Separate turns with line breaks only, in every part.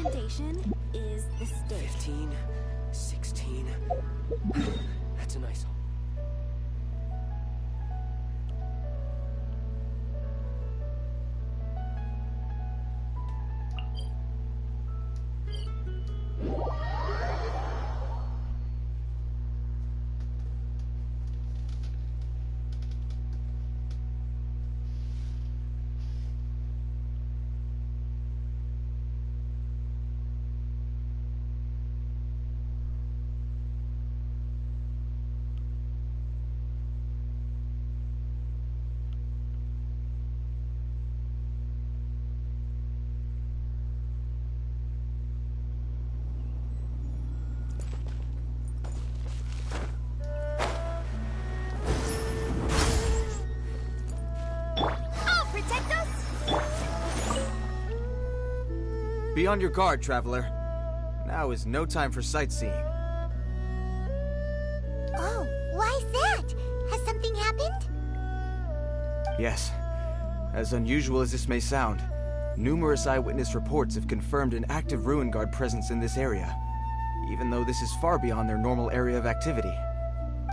foundation is the stake.
15, 16. That's a nice hole.
Be on your guard, traveler. Now is no time for sightseeing.
Oh, why's that? Has something happened?
Yes. As unusual as this may sound, numerous eyewitness reports have confirmed an active Ruin Guard presence in this area, even though this is far beyond their normal area of activity.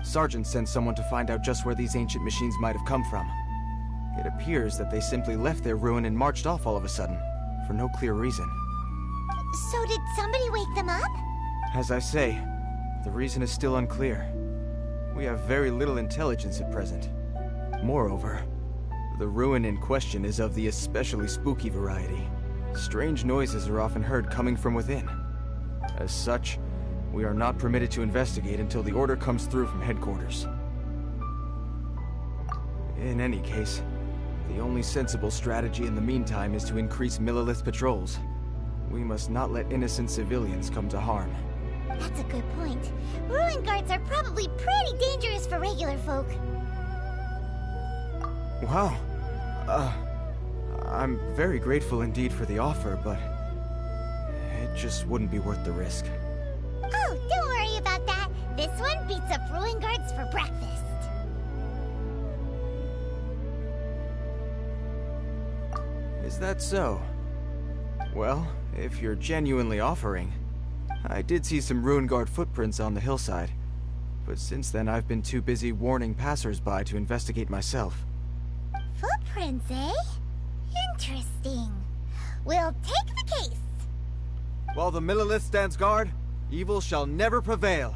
Sergeant sent someone to find out just where these ancient machines might have come from. It appears that they simply left their ruin and marched off all of a sudden, for no clear reason.
So did somebody wake them up?
As I say, the reason is still unclear. We have very little intelligence at present. Moreover, the ruin in question is of the especially spooky variety. Strange noises are often heard coming from within. As such, we are not permitted to investigate until the order comes through from headquarters. In any case, the only sensible strategy in the meantime is to increase Millelith patrols. We must not let innocent civilians come to harm.
That's a good point. Ruin guards are probably pretty dangerous for regular folk.
Wow. I'm very grateful indeed for the offer, but it just wouldn't be worth the risk.
Oh, don't worry about that. This one beats up ruin guards for breakfast.
Is that so? Well, if you're genuinely offering, I did see some Ruin Guard footprints on the hillside, but since then I've been too busy warning passers-by to investigate myself.
Footprints, eh? Interesting. We'll take the case.
While the Millelith stands guard, evil shall never prevail.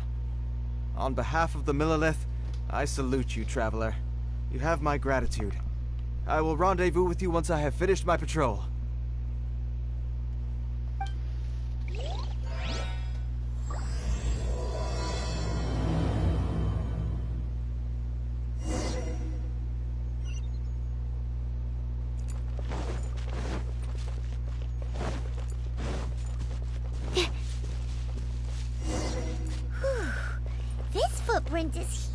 On behalf of the Millelith, I salute you, traveler. You have my gratitude. I will rendezvous with you once I have finished my patrol.
This footprint is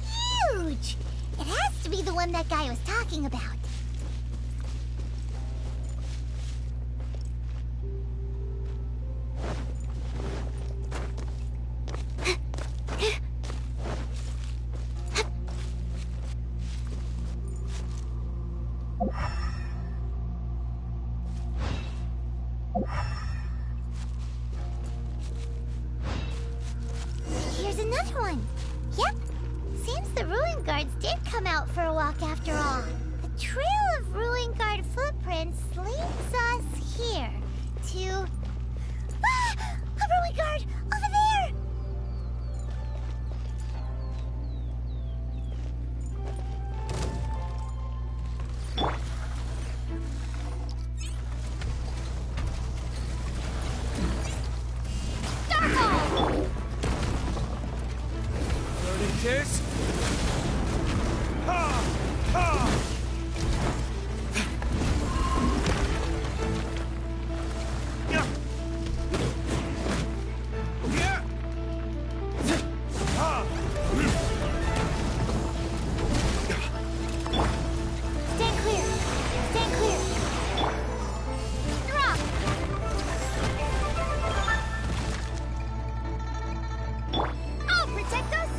huge! It has to be the one that guy was talking about. Here's another one. Yep. Seems the Ruin Guards did come out for a walk after all. The trail of Ruin Guard footprints leads us here to... Ah! A Ruin Guard! Over there! Starfall!
Burning Kiss! Ha! Ha! Yeah! Yeah! Ha!
Stand clear! Stand clear! Drop! I'll protect us!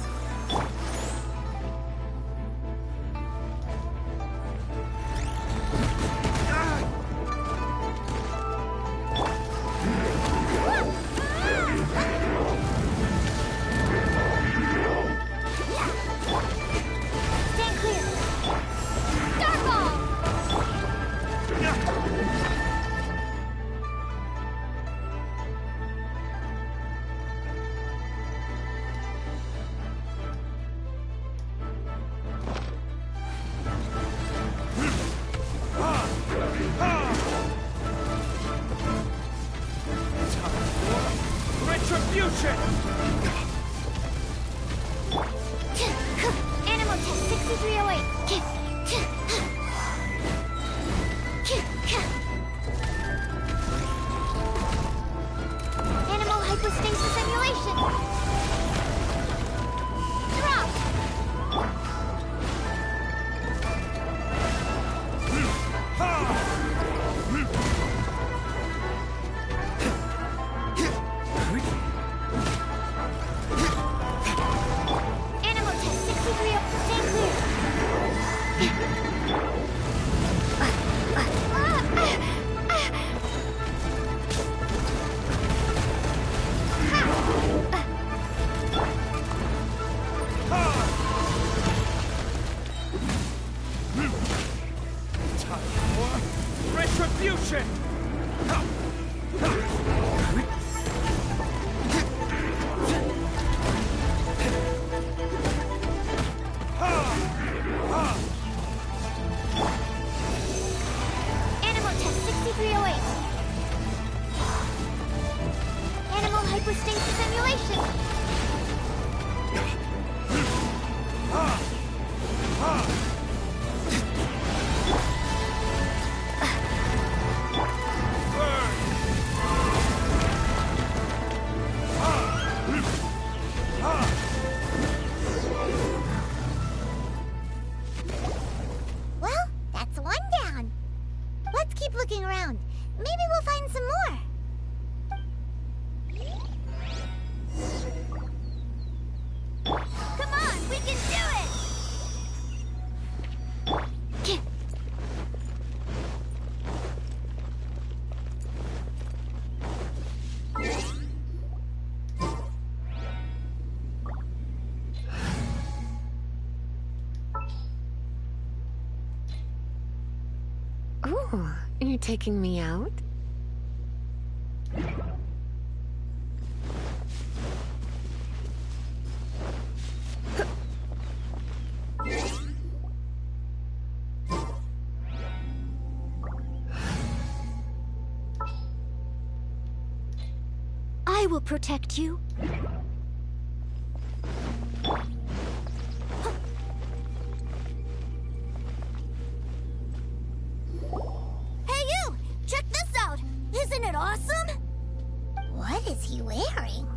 Animal hypostasis emulation. Drop. Animal test 63. Stand
Retribution!
Animal test 6308. Animal hypostasis emulation. Well, that's one down. Let's keep looking around. Maybe we'll find some more. Come on, we can do it!
Ooh, are you taking me out?
I will protect you. Hey you! Check this out! Isn't it awesome? What is he wearing?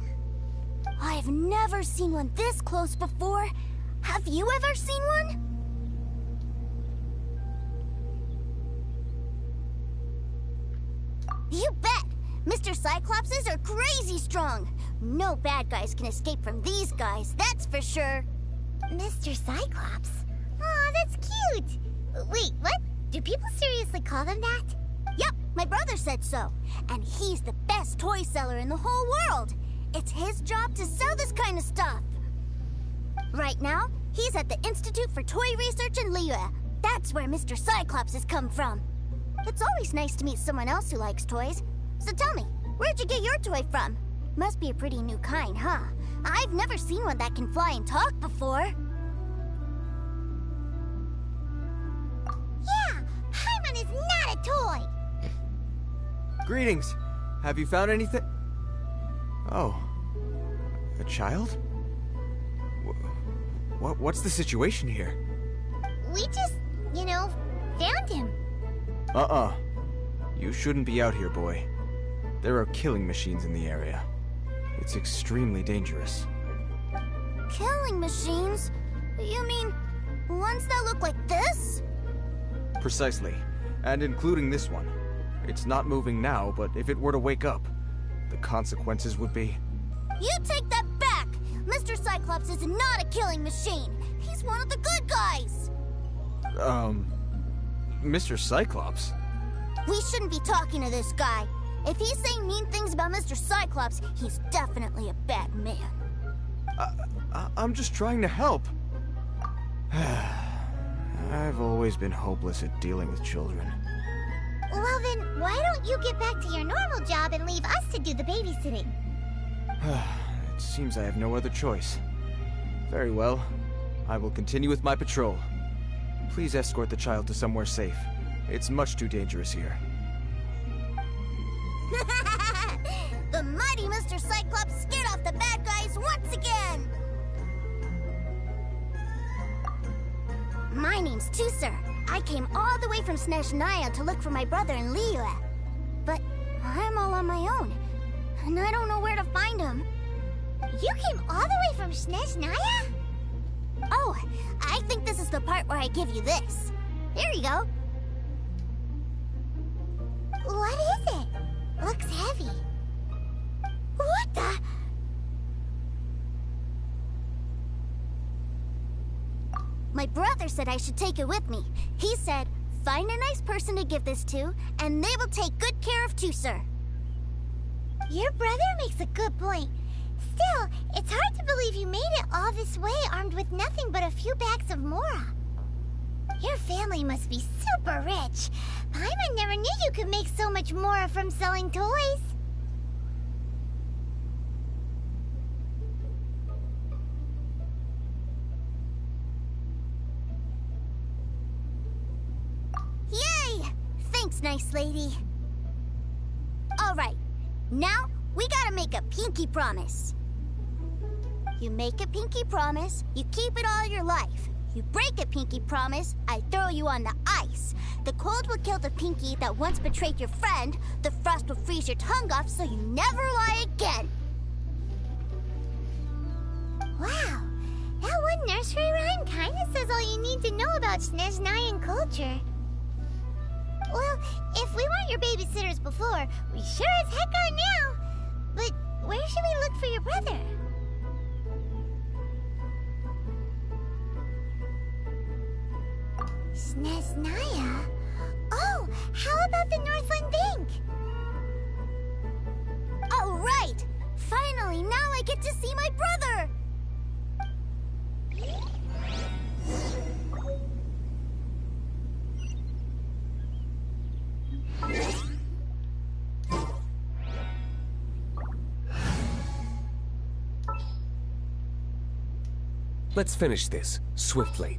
I've never seen one this close before. Have you ever seen one? You bet! Mr. Cyclopses are crazy strong. No bad guys can escape from these guys, that's for sure. Mr. Cyclops? Aw, that's cute. Wait, what? Do people seriously call them that? Yep, my brother said so. And he's the best toy seller in the whole world. It's his job to sell this kind of stuff. Right now, he's at the Institute for Toy Research in Liyue. That's where Mr. Cyclops has come from. It's always nice to meet someone else who likes toys. So tell me, where'd you get your toy from? Must be a pretty new kind, huh? I've never seen one that can fly and talk before. Yeah, Paimon is not a toy!
Greetings. Have you found anything? Oh. A child? What's the situation here?
We just, found him.
Uh-uh. You shouldn't be out here, boy. There are killing machines in the area. It's extremely dangerous.
Killing machines? You mean ones that look like this?
Precisely. And including this one. It's not moving now, but if it were to wake up, the consequences would be...
You take that back! Mr. Cyclops is not a killing machine. He's one of the good guys.
Mr. Cyclops?
We shouldn't be talking to this guy. If he's saying mean things about Mr. Cyclops, he's definitely a bad man.
I'm just trying to help. I've always been hopeless at dealing with children.
Well then, why don't you get back to your normal job and leave us to do the babysitting?
It seems I have no other choice. Very well. I will continue with my patrol. Please escort the child to somewhere safe. It's much too dangerous here.
The mighty Mr. Cyclops scared off the bad guys once again! My name's Tusser. I came all the way from Snezhnaya to look for my brother in Liyue. But I'm all on my own, and I don't know where to find him. You came all the way from Snezhnaya? Oh, I think this is the part where I give you this. Here you go. What is it? Looks heavy. What the? My brother said I should take it with me. He said, find a nice person to give this to, and they will take good care of Tusser. Your brother makes a good point. Still, it's hard to believe you made it all this way armed with nothing but a few bags of Mora. Your family must be super rich. Paimon never knew you could make so much Mora from selling toys. Yay! Thanks, nice lady. Alright, now we gotta make a pinky promise. You make a pinky promise, you keep it all your life. You break a pinky promise, I throw you on the ice. The cold will kill the pinky that once betrayed your friend. The frost will freeze your tongue off so you never lie again. Wow, that one nursery rhyme kinda says all you need to know about Snezhnayan culture. Well, if we weren't your babysitters before, we sure as heck are now. But where should we look for your brother? Snezhnaya? Oh, how about the Northland Bank? Oh, right! Finally, now I get to see my brother!
Let's finish this, swiftly.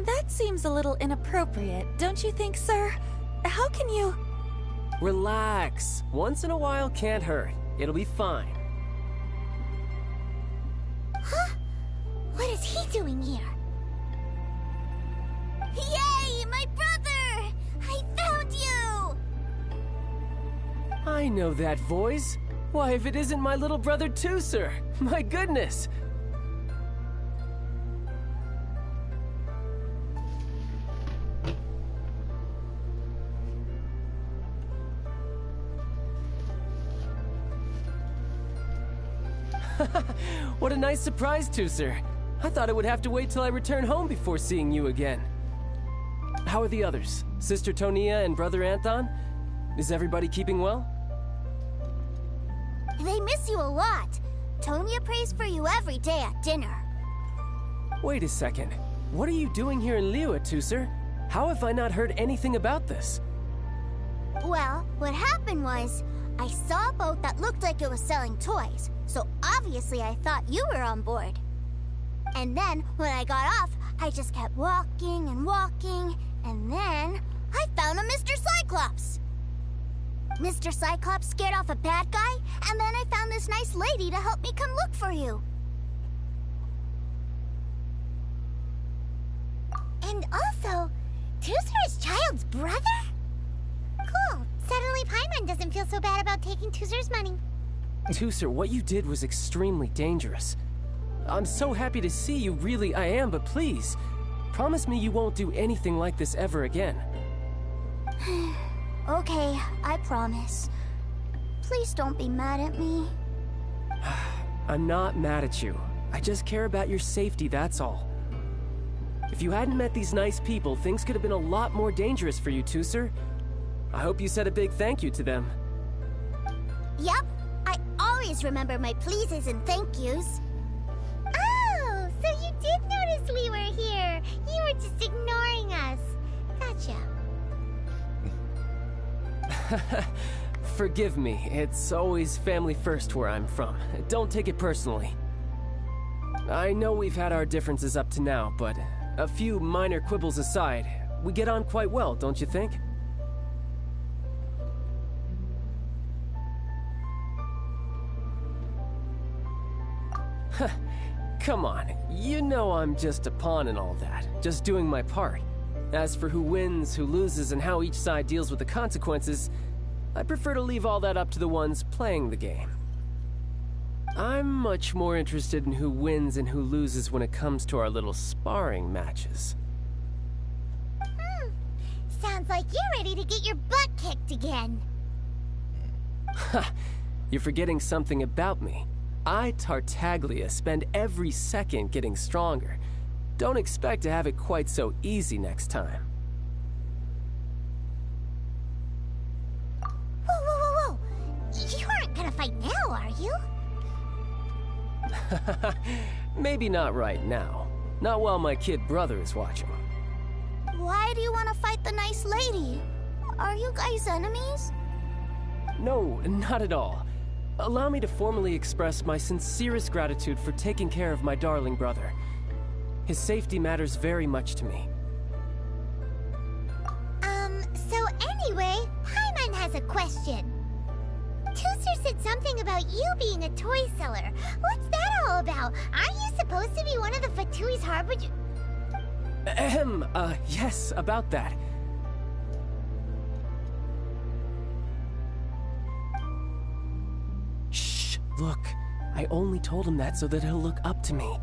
That seems a little inappropriate, don't you think, sir? How can you...
Relax. Once in a while can't hurt. It'll be fine.
Huh? What is he doing here? Yay! My brother! I found you!
I know that voice. Why, if it isn't my little brother Tooser! My goodness! What a nice surprise, Tooser. I thought I would have to wait till I return home before seeing you again. How are the others? Sister Tonia and Brother Anthon? Is everybody keeping well?
They miss you a lot. Tonia prays for you every day at dinner.
Wait a second. What are you doing here in Liyue, Tooser? How have I not heard anything about this?
Well, what happened was, I saw a boat that looked like it was selling toys, so obviously I thought you were on board. And then, when I got off, I just kept walking and walking, and then I found a Mr. Cyclops. Mr. Cyclops scared off a bad guy, and then I found this nice lady to help me come look for you. And also, Tooser is Child's brother? Cool. Suddenly Paimon doesn't feel so bad about taking Tooser's money.
Tooser, what you did was extremely dangerous. I'm so happy to see you, really I am, but please, promise me you won't do anything like this ever again.
Okay, I promise. Please don't be mad at me.
I'm not mad at you. I just care about your safety, that's all. If you hadn't met these nice people, things could have been a lot more dangerous for you, Tooser. I hope you said a big thank you to them.
Yep, I always remember my pleases and thank yous. Oh, so you did notice we were here. You were just ignoring us. Gotcha.
Forgive me, it's always family first where I'm from. Don't take it personally. I know we've had our differences up to now, but a few minor quibbles aside, we get on quite well, don't you think? Come on, you know I'm just a pawn and all that, just doing my part. As for who wins, who loses, and how each side deals with the consequences, I prefer to leave all that up to the ones playing the game. I'm much more interested in who wins and who loses when it comes to our little sparring matches.
Sounds like you're ready to get your butt kicked again.
Ha! You're forgetting something about me. I, Tartaglia, spend every second getting stronger. Don't expect to have it quite so easy next time.
Whoa, whoa, whoa, whoa! You aren't gonna fight now, are you?
Maybe not right now. Not while my kid brother is watching.
Why do you want to fight the nice lady? Are you guys enemies?
No, not at all. Allow me to formally express my sincerest gratitude for taking care of my darling brother. His safety matters very much to me.
So anyway, Paimon has a question. Tooser said something about you being a toy seller. What's that all about? Aren't you supposed to be one of the Fatui's harbinger?
Yes, about that. Shh, look. I only told him that so that he'll look up to me.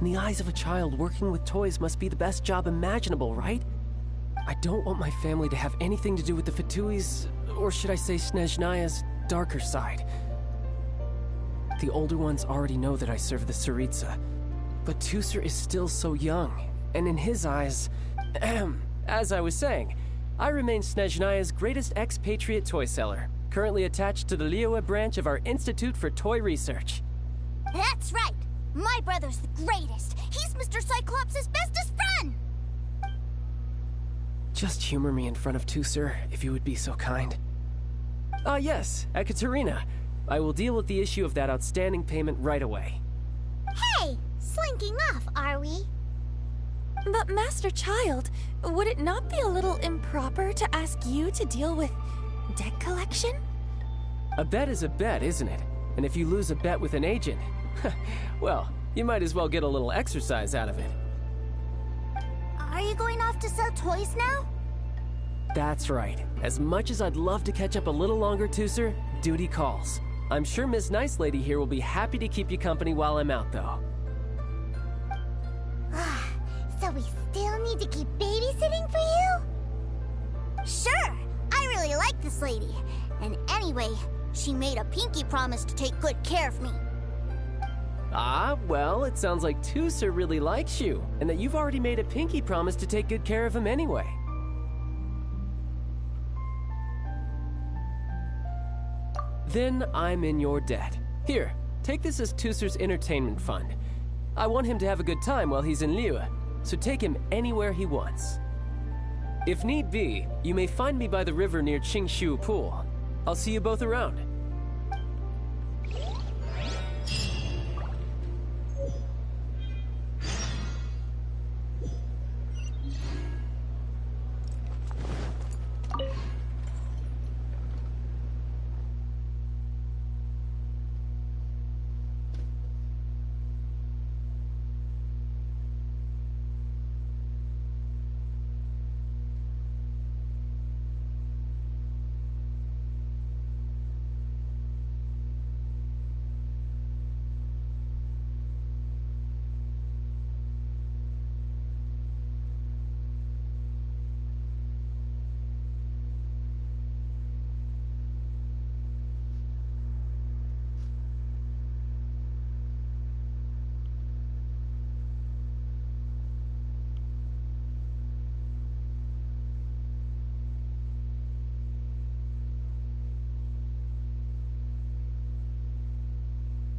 In the eyes of a child, working with toys must be the best job imaginable, right? I don't want my family to have anything to do with the Fatui's, or should I say Snezhnaya's, darker side. The older ones already know that I serve the Tsaritsa, but Tooser is still so young, and in his eyes, as I was saying, I remain Snezhnaya's greatest expatriate toy seller, currently attached to the Liyue branch of our Institute for Toy Research.
That's right! My brother's the greatest! He's Mr. Cyclops' bestest friend!
Just humor me in front of Tooser, if you would be so kind. Yes, Ekaterina. I will deal with the issue of that outstanding payment right away.
Hey! Slinking off, are we?
But Master Child, would it not be a little improper to ask you to deal with debt collection?
A bet is a bet, isn't it? And if you lose a bet with an agent, well, you might as well get a little exercise out of it.
Are you going off to sell toys now?
That's right. As much as I'd love to catch up a little longer, Tooser, duty calls. I'm sure Miss Nice Lady here will be happy to keep you company while I'm out, though.
So we still need to keep babysitting for you?
Sure! I really like this lady. And anyway, she made a pinky promise to take good care of me.
Ah, well, it sounds like Tooser really likes you, and that you've already made a pinky promise to take good care of him anyway. Then I'm in your debt. Here, take this as Tooser's entertainment fund. I want him to have a good time while he's in Liyue, so take him anywhere he wants. If need be, you may find me by the river near Qingshu Pool. I'll see you both around.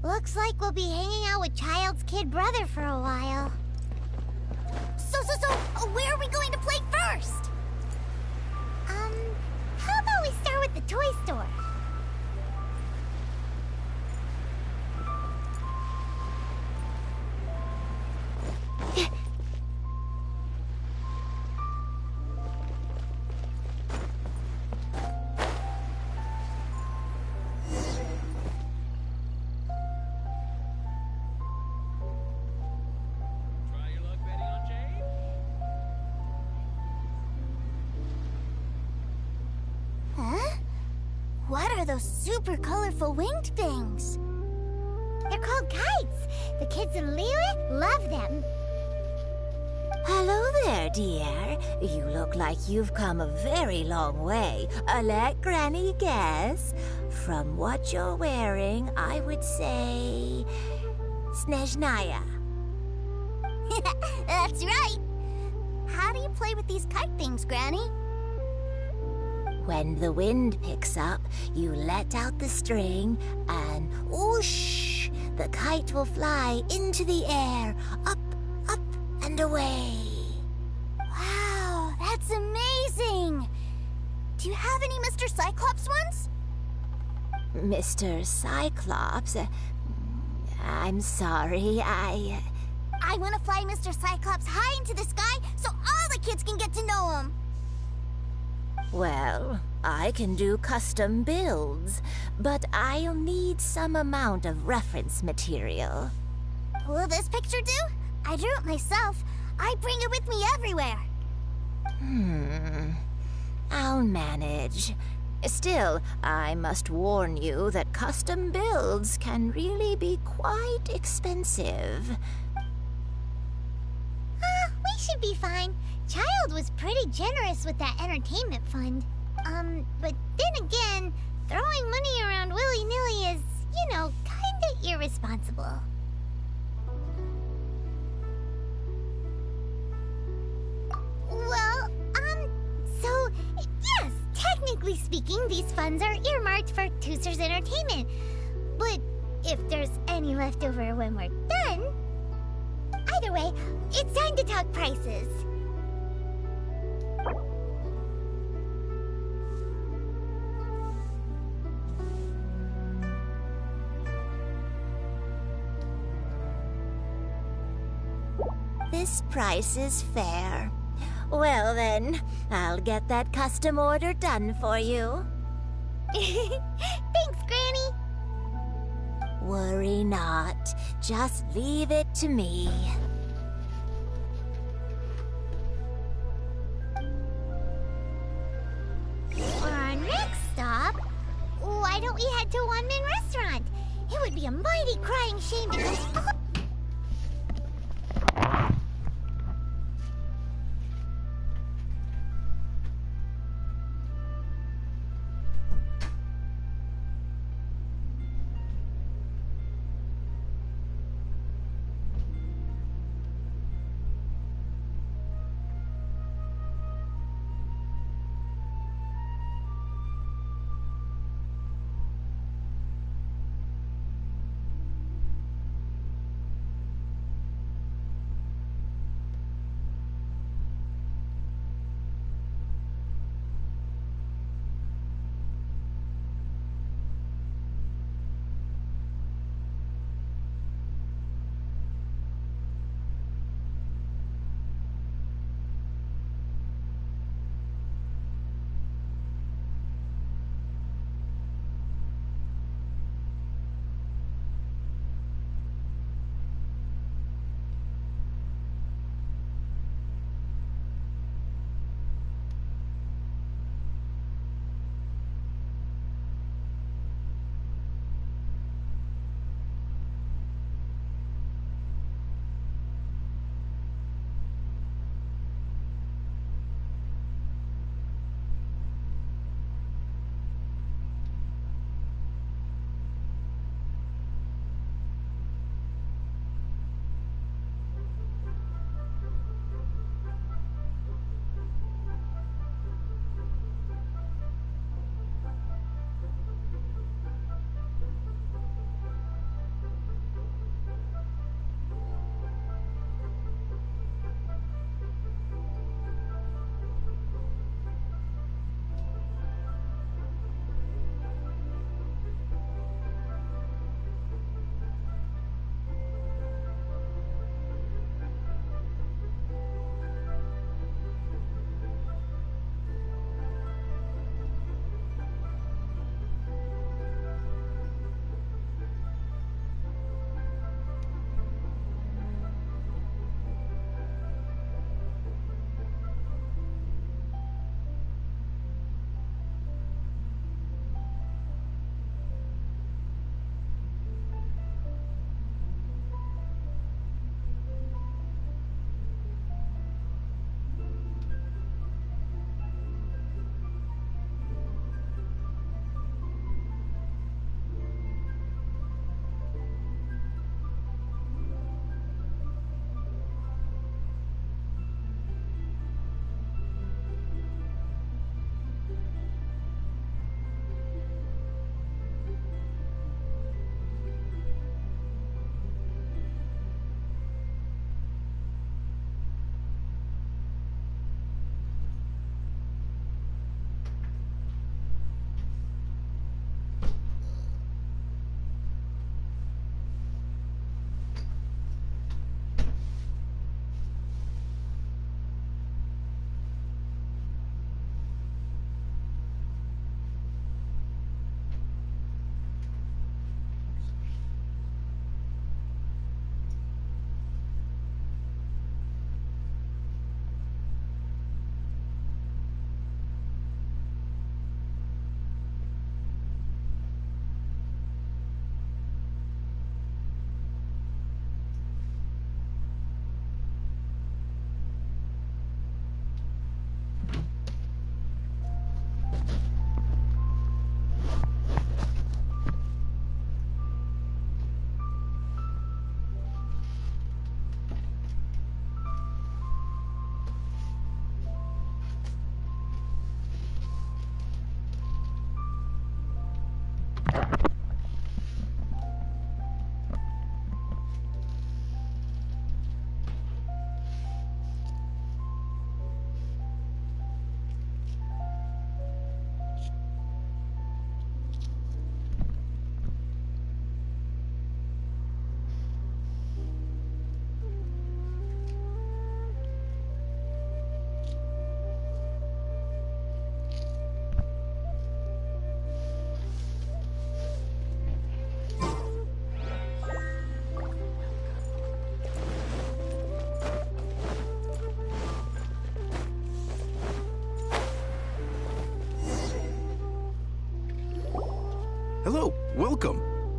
Looks like we'll be hanging out with Child's kid brother for a while.
So, where are we going to play first?
How about we start with the toy store?
What are those super colorful winged things?
They're called kites. The kids in Liyue love them.
Hello there, dear. You look like you've come a very long way. Let Granny guess. From what you're wearing, I would say... Snezhnaya.
That's right. How do you play with these kite things, Granny?
When the wind picks up, you let out the string, and whoosh! The kite will fly into the air, up, and away.
Wow, that's amazing! Do you have any Mr. Cyclops ones?
Mr. Cyclops? I'm sorry, I
want to fly Mr. Cyclops high into the sky so all the kids can get to know him.
Well, I can do custom builds, but I'll need some amount of reference material.
Will this picture do? I drew it myself. I bring it with me everywhere.
I'll manage. Still, I must warn you that custom builds can really be quite expensive.
We should be fine. Child was pretty generous with that entertainment fund. But then again, throwing money around willy-nilly is, kinda irresponsible. Well, so, yes, technically speaking, these funds are earmarked for Tooser's entertainment. But if there's any left over when we're done... Either way, it's time to talk prices.
This price is fair. Well then, I'll get that custom order done for you.
Thanks, Granny.
Worry not. Just leave it to me.
For our next stop, why don't we head to Wanmin Restaurant? would be a mighty crying shame because all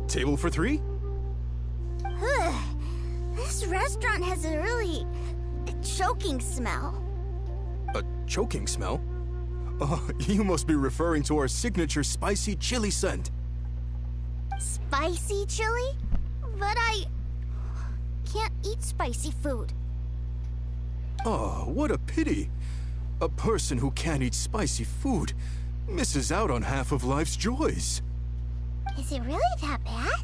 Table for 3?
This restaurant has a really choking smell.
A choking smell? Oh, you must be referring to our signature spicy chili scent.
Spicy chili? But I can't eat spicy food.
Oh, what a pity. A person who can't eat spicy food misses out on half of life's joys.
Is it really that bad?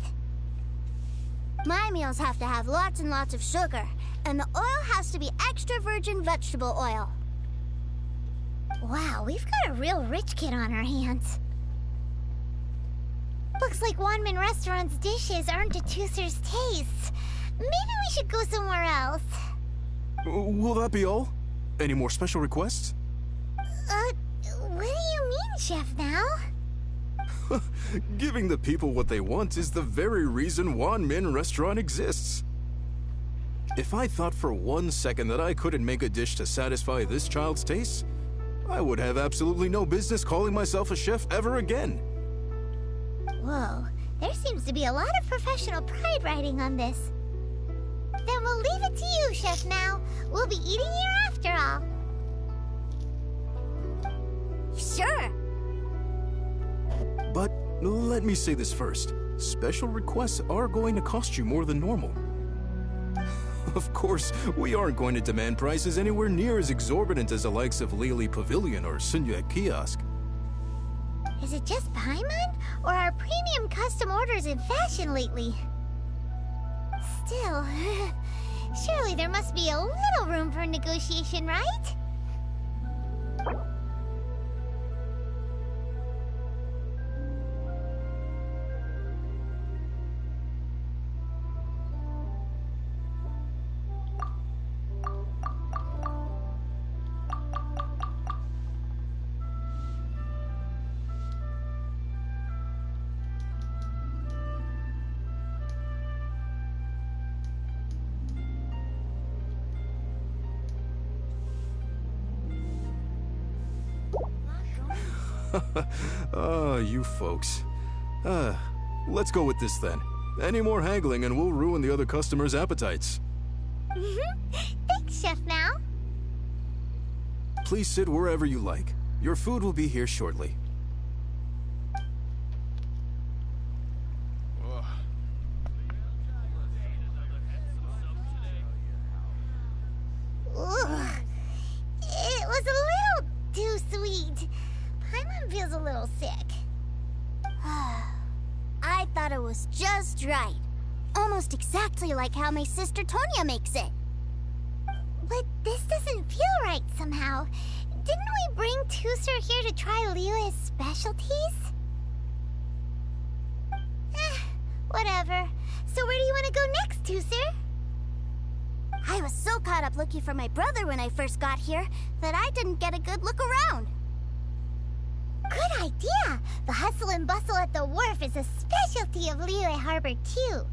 My meals have to have lots and lots of sugar, and the oil has to be extra virgin vegetable oil.
Wow, we've got a real rich kid on our hands. Looks like Wanmin Restaurant's dishes aren't to Tooser's taste. Maybe we should go somewhere else.
Will that be all? Any more special requests?
What do you mean, Chef Now?
Giving the people what they want is the very reason Wanmin Restaurant exists. If I thought for 1 second that I couldn't make a dish to satisfy this child's taste, I would have absolutely no business calling myself a chef ever again.
Whoa, there seems to be a lot of professional pride riding on this. Then we'll leave it to you, Chef Now. We'll be eating here after all.
Sure.
But let me say this first. Special requests are going to cost you more than normal. Of course, we aren't going to demand prices anywhere near as exorbitant as the likes of Lily Pavilion or Sunyue Kiosk.
Is it just Paimon, or are premium custom orders in fashion lately? Still, surely there must be a little room for negotiation, right?
You folks. Let's go with this then. Any more haggling and we'll ruin the other customers' appetites.
Thanks, Chef Now.
Please sit wherever you like. Your food will be here shortly.
Ugh. It was a little too sweet. Paimon feels a little sick.
I thought it was just right. Almost exactly like how my sister Tonya makes it.
But this doesn't feel right somehow. Didn't we bring Tooser here to try Liyue's specialties? Whatever. So where do you want to go next, Tooser?
I was so caught up looking for my brother when I first got here that I didn't get a good look around.
Good idea! The hustle and bustle at the wharf is a specialty of Liyue Harbor, too.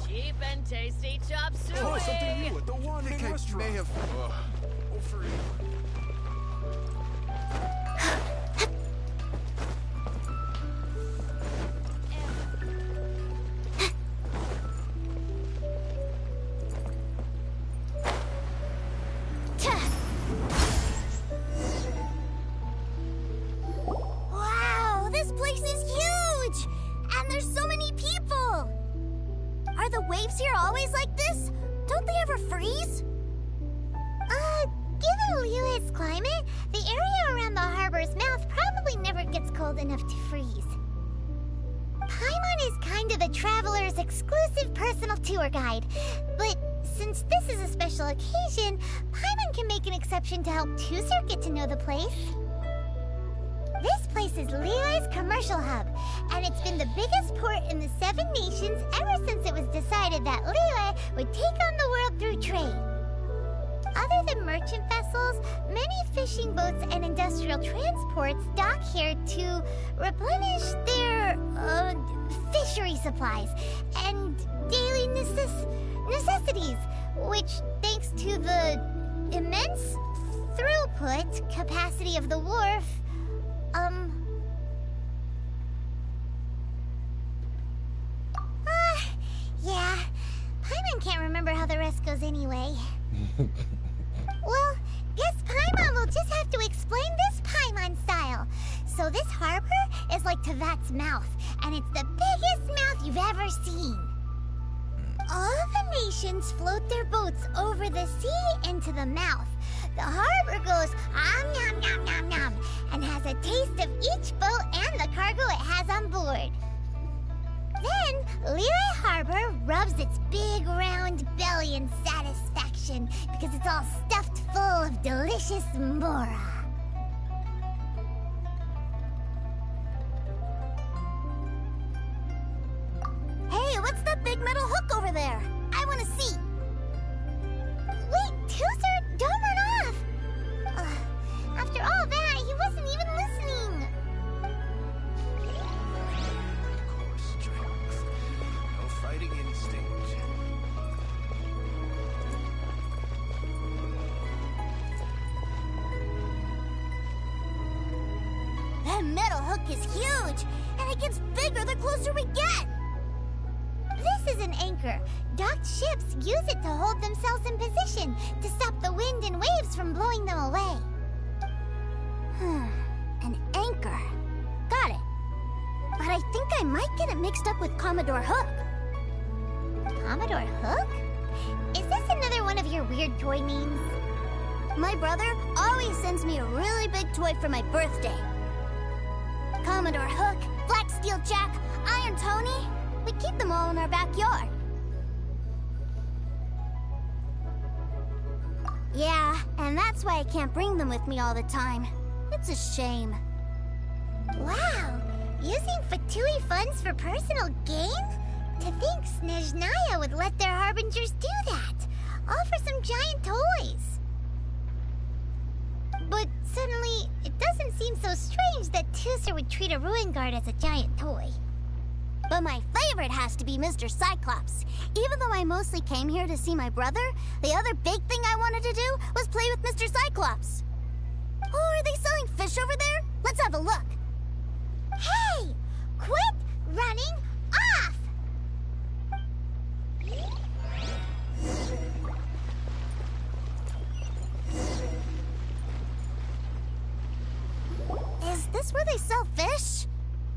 Cheap and tasty chop suey!
Oh, something new at the Wanmin Restaurant.
May have...
Wow, this place is huge! And there's so many people! Are the waves here always like this? Don't they ever freeze?
Given Liyue's climate, the area around the harbor's mouth probably never gets cold enough to freeze. Paimon is kind of the traveler's exclusive personal tour guide, but since this is a special occasion, Paimon can make an exception to help Tooser get to know the place. This place is Liyue's commercial hub, and it's been the biggest port in the 7 nations ever since it was decided that Liyue would take on the world through trade. Other than merchant vessels, many fishing boats and industrial transports dock here to replenish their, fishery supplies and daily necessities, which, thanks to the immense throughput capacity of the wharf, tacos anyway. Well, guess Paimon will just have to explain this Paimon style. So this harbor is like Tevat's mouth, and it's the biggest mouth you've ever seen. All the nations float their boats over the sea into the mouth. The harbor goes nom nom nom nom and has a taste of each boat and the cargo it has on board. Then Liyue Harbor rubs its big round belly in satisfaction because it's all stuffed full of delicious mora.
Hey, what's that big metal hook over there? I want to see.
Wait, Tooser, don't run off! After all that, he wasn't even listening.
Core strength. No fighting instinct.
That metal hook is huge, and it gets bigger the closer we get.
This is an anchor. Docked ships use it to hold themselves in position to stop the wind and waves from blowing them away.
An anchor. Got it. But I think I might get it mixed up with Commodore Hook.
Commodore Hook? Is this another one of your weird toy names?
My brother always sends me a really big toy for my birthday. Commodore Hook, Black Steel Jack, Iron Tony. We keep them all in our backyard. Yeah, and that's why I can't bring them with me all the time. It's a shame.
Wow! Using Fatui funds for personal gain? To think Snezhnaya would let their harbingers do that! All for some giant toys! But suddenly, it doesn't seem so strange that Tooser would treat a Ruin Guard as a giant toy.
But my favorite has to be Mr. Cyclops. Even though I mostly came here to see my brother, the other big thing I wanted to do was play with Mr. Cyclops. Oh, are they selling fish over there? Let's have a look.
Hey! Quit running off!
Is this where they sell fish?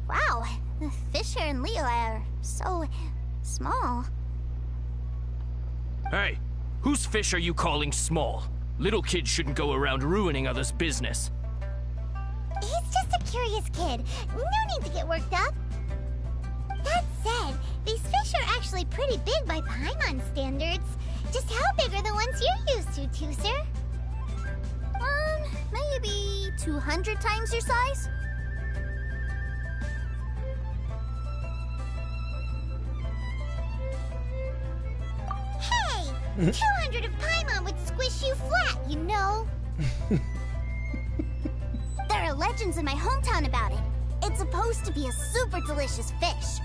Wow, the fish here in Liyue are so small.
Hey, whose fish are you calling small? Little kids shouldn't go around ruining others' business.
He's just a curious kid. No need to get worked up. That said, these fish are actually pretty big by Paimon standards. Just how big are the ones you're used to, Tooser?
Maybe 200 times your size?
Hey! 200 of Paimon would squish you flat, you know.
There are legends in my hometown about it. It's supposed to be a super delicious fish.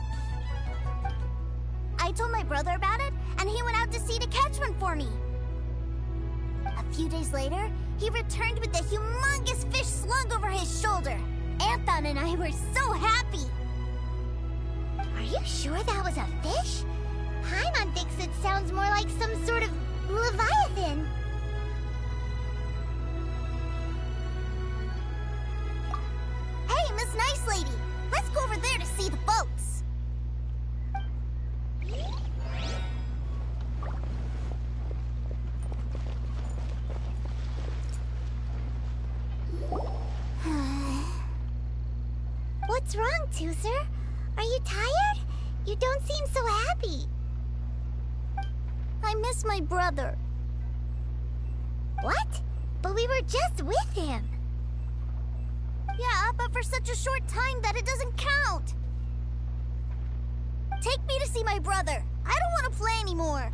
I told my brother about it, and he went out to sea to catch one for me. A few days later, he returned with a humongous fish slung over his shoulder. Anthon and I were so happy.
Are you sure that was a fish? Paimon thinks it sounds more like some sort of leviathan.
Hey, Miss Nice Lady, let's go over there to see the boats.
What's wrong, Tooser? Are you tired? You don't seem so happy.
I miss my brother.
What? But we were just with him.
Yeah, but for such a short time that it doesn't count. Take me to see my brother. I don't want to play anymore.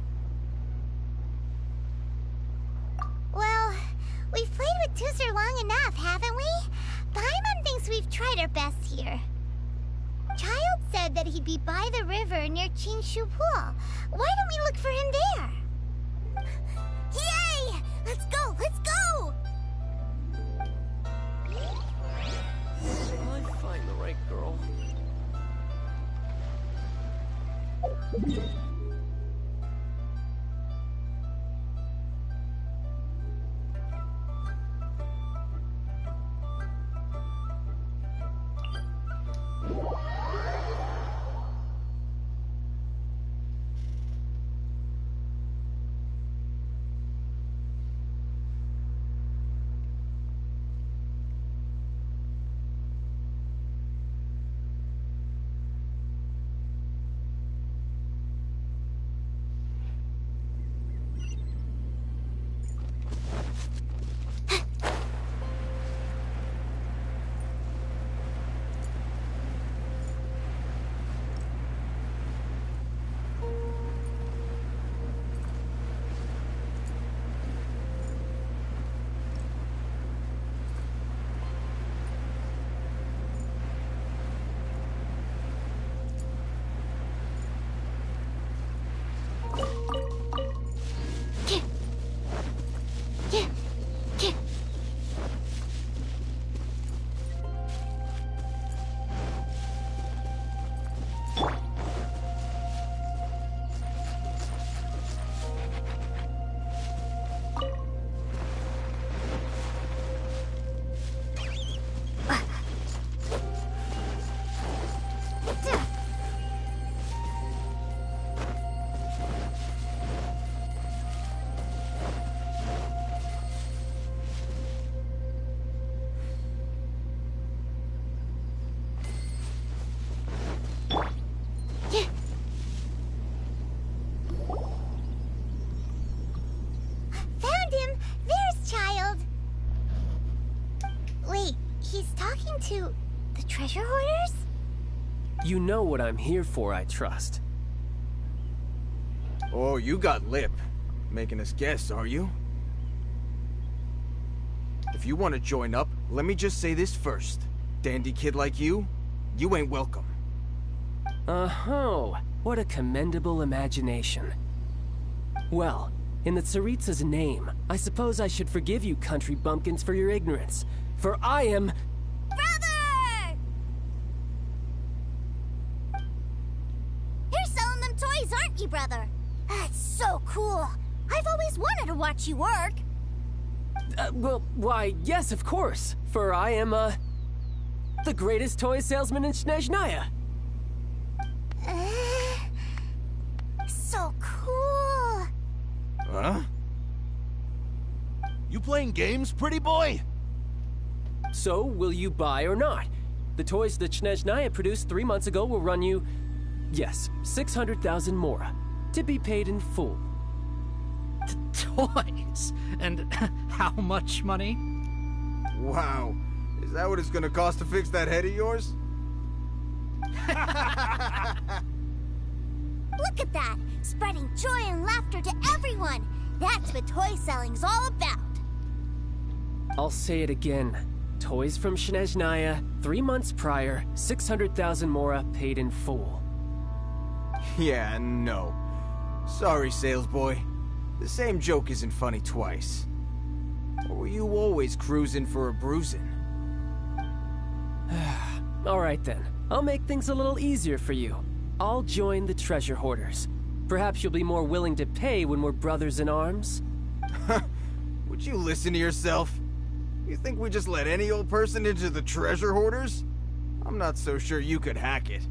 Well, we've played with Tooser long enough, haven't we? Paimon thinks we've tried our best here. Child said that he'd be by the river near Qinshu Pool. Why don't we look for him there?
Yay! Let's go! Let's go!
Will I find the right girl?
to the treasure hoarders?
You know what I'm here for, I trust.
Oh, you got lip. Making us guess, are you? If you want to join up, let me just say this first. Dandy kid like you ain't welcome.
Uh-huh. What a commendable imagination. Well, in the Tsaritsa's name, I suppose I should forgive you country bumpkins for your ignorance. For I am...
Brother! You're selling them toys, aren't you, brother? That's so cool. I've always wanted to watch you work.
Well, why, yes, of course. For I am, the greatest toy salesman in Snezhnaya.
So cool.
Huh?
You playing games, pretty boy?
So, will you buy or not? The toys that Snezhnaya produced 3 months ago will run you, yes, 600,000 mora, to be paid in full.
Toys? And how much money?
Wow. Is that what it's gonna cost to fix that head of yours?
Look at that! Spreading joy and laughter to everyone! That's what toy selling's all about!
I'll say it again. Toys from Snezhnaya, 3 months prior, 600,000 mora paid in full.
Yeah, no. Sorry, sales boy. The same joke isn't funny twice. Or were you always cruising for a bruising?
Alright then. I'll make things a little easier for you. I'll join the treasure hoarders. Perhaps you'll be more willing to pay when we're brothers in arms?
Would you listen to yourself? You think we just let any old person into the treasure hoarders? I'm not so sure you could hack it.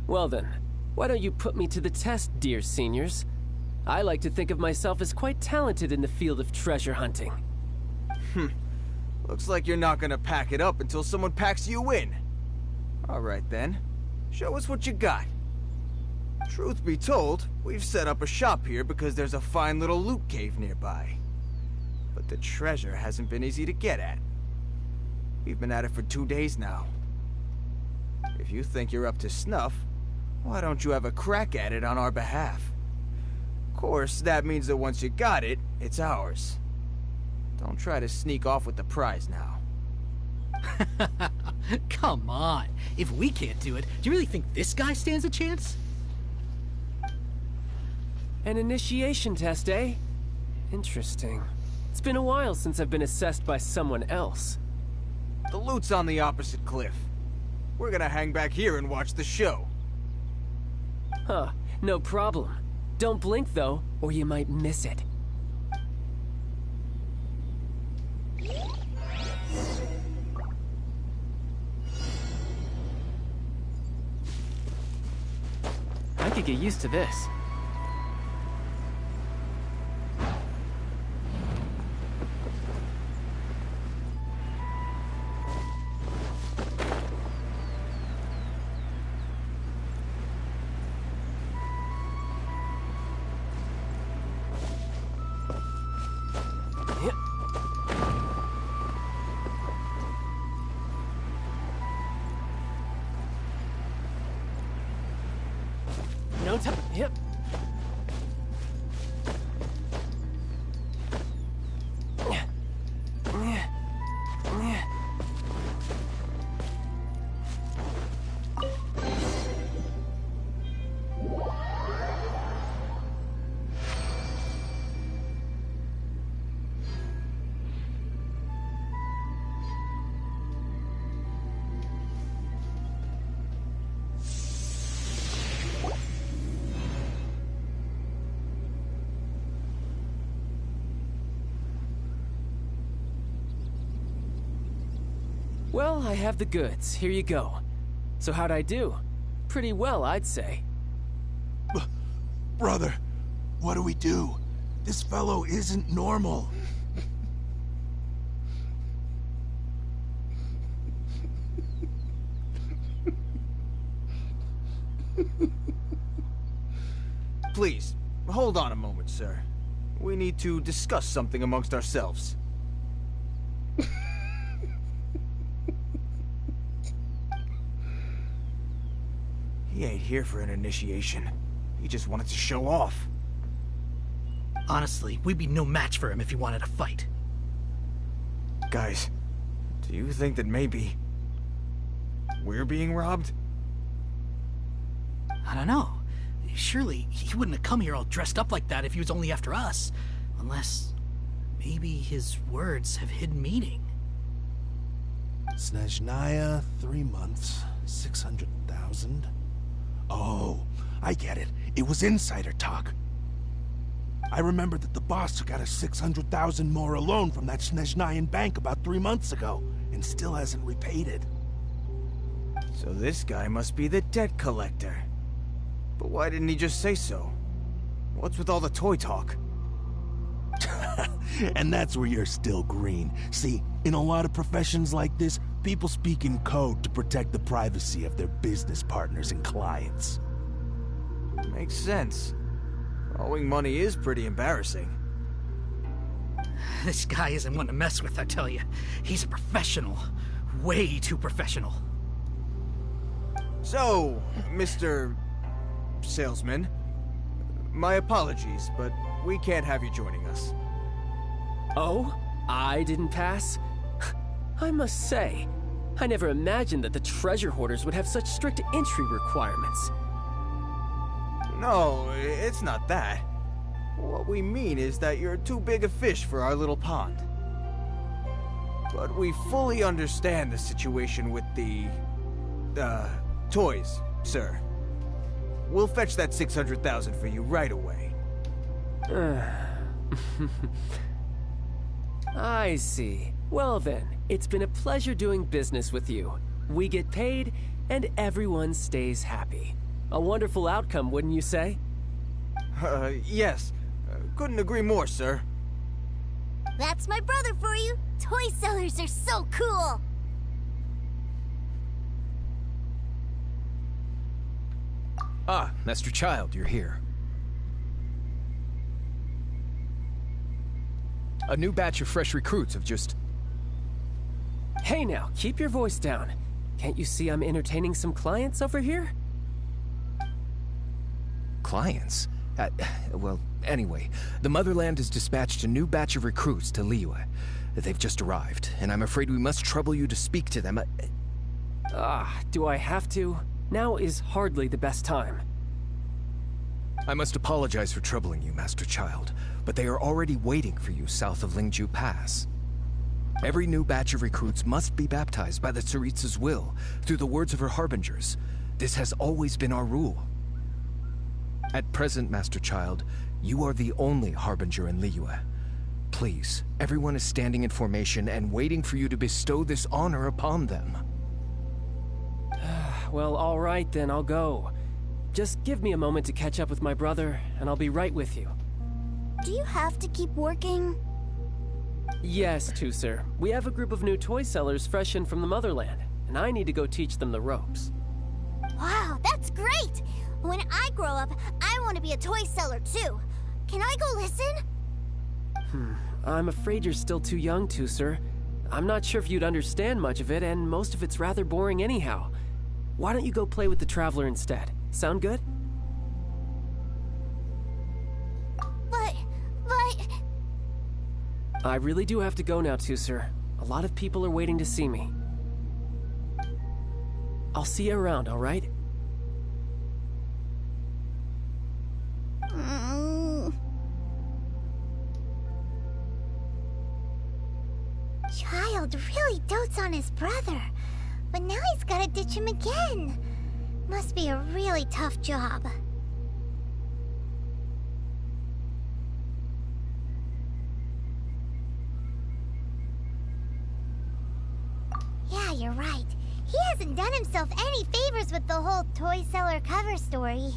Well then, why don't you put me to the test, dear seniors? I like to think of myself as quite talented in the field of treasure hunting.
Looks like you're not gonna pack it up until someone packs you in. Alright then, show us what you got. Truth be told, we've set up a shop here because there's a fine little loot cave nearby. But the treasure hasn't been easy to get at. We've been at it for 2 days now. If you think you're up to snuff, why don't you have a crack at it on our behalf? Of course, that means that once you got it, it's ours. Don't try to sneak off with the prize now.
Come on. If we can't do it, do you really think this guy stands a chance?
An initiation test, eh? Interesting. It's been a while since I've been assessed by someone else.
The loot's on the opposite cliff. We're gonna hang back here and watch the show.
Huh, no problem. Don't blink, though, or you might miss it. I could get used to this. No time. Yep. Well, I have the goods. Here you go. So how'd I do? Pretty well, I'd say.
Brother, what do we do? This fellow isn't normal.
Please, hold on a moment, sir. We need to discuss something amongst ourselves. He ain't here for an initiation. He just wanted to show off.
Honestly, we'd be no match for him if he wanted to fight.
Guys, do you think that maybe we're being robbed?
I don't know. Surely he wouldn't have come here all dressed up like that if he was only after us. Unless maybe his words have hidden meaning.
Snezhnaya, 3 months, 600,000. Oh, I get it. It was insider talk. I remember that the boss took out a 600,000 more loan from that Snezhnayan bank about 3 months ago, and still hasn't repaid it.
So this guy must be the debt collector. But why didn't he just say so? What's with all the toy talk?
And that's where you're still green. See, in a lot of professions like this, people speak in code to protect the privacy of their business partners and clients.
Makes sense. Owing money is pretty embarrassing.
This guy isn't one to mess with, I tell you. He's a professional. Way too professional.
So, Mr. Salesman, my apologies, but we can't have you joining us.
Oh? I didn't pass? I must say, I never imagined that the treasure hoarders would have such strict entry requirements.
No, it's not that. What we mean is that you're too big a fish for our little pond. But we fully understand the situation with the, toys, sir. We'll fetch that 600,000 for you right away.
I see. Well then, it's been a pleasure doing business with you. We get paid, and everyone stays happy. A wonderful outcome, wouldn't you say?
Yes. Couldn't agree more, sir.
That's my brother for you. Toy sellers are so cool.
Ah, Master Child, you're here. A new batch of fresh recruits have just...
Hey now, keep your voice down. Can't you see I'm entertaining some clients over here?
Clients? Well, anyway, the Motherland has dispatched a new batch of recruits to Liyue. They've just arrived, and I'm afraid we must trouble you to speak to them.
Do I have to? Now is hardly the best time.
I must apologize for troubling you, Master Child, but they are already waiting for you south of Lingju Pass. Every new batch of recruits must be baptized by the Tsaritsa's will, through the words of her harbingers. This has always been our rule. At present, Master Child, you are the only harbinger in Liyue. Please, everyone is standing in formation and waiting for you to bestow this honor upon them.
Well, all right then, I'll go. Just give me a moment to catch up with my brother, and I'll be right with you.
Do you have to keep working?
Yes, Tusser. We have a group of new toy sellers fresh in from the Motherland, and I need to go teach them the ropes.
Wow, that's great! When I grow up, I want to be a toy seller too. Can I go listen?
I'm afraid you're still too young, Tusser. I'm not sure if you'd understand much of it, and most of it's rather boring anyhow. Why don't you go play with the Traveler instead? Sound good?
But...
I really do have to go now, Tusser. A lot of people are waiting to see me. I'll see you around, all right?
Child really dotes on his brother, but now he's gotta ditch him again. Must be a really tough job. Yeah, you're right. He hasn't done himself any favors with the whole toy seller cover story.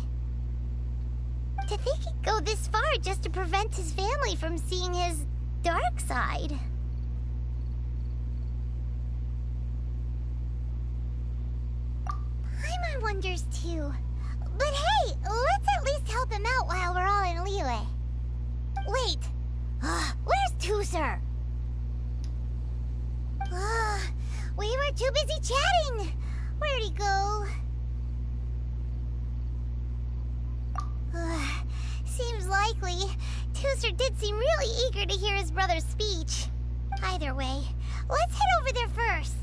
To think he'd go this far just to prevent his family from seeing his dark side. Paimon wonders too. But hey, let's at least help him out while we're all in Liyue. Wait, where's Tusser? We were too busy chatting. Where'd he go? likely. Tooser did seem really eager to hear his brother's speech. Either way, let's head over there first.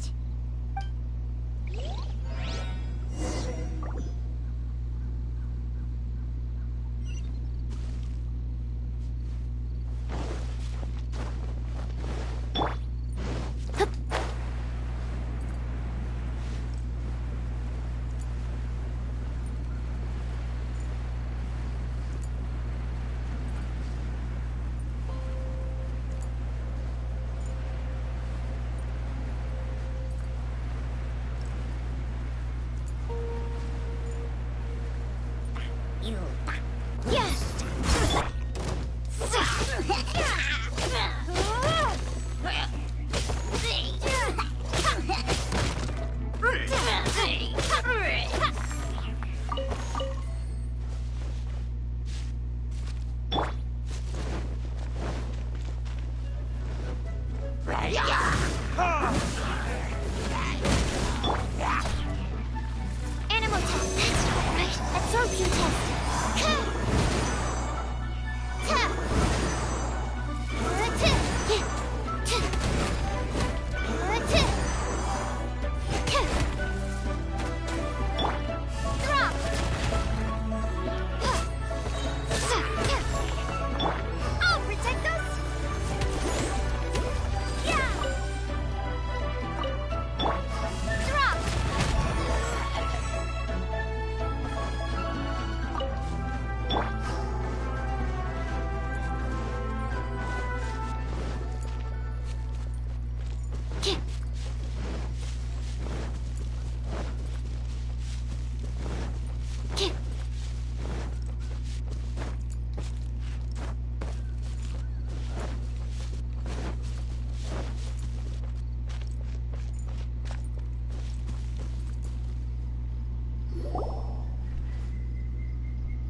Animal test, that's not right. Absorption test.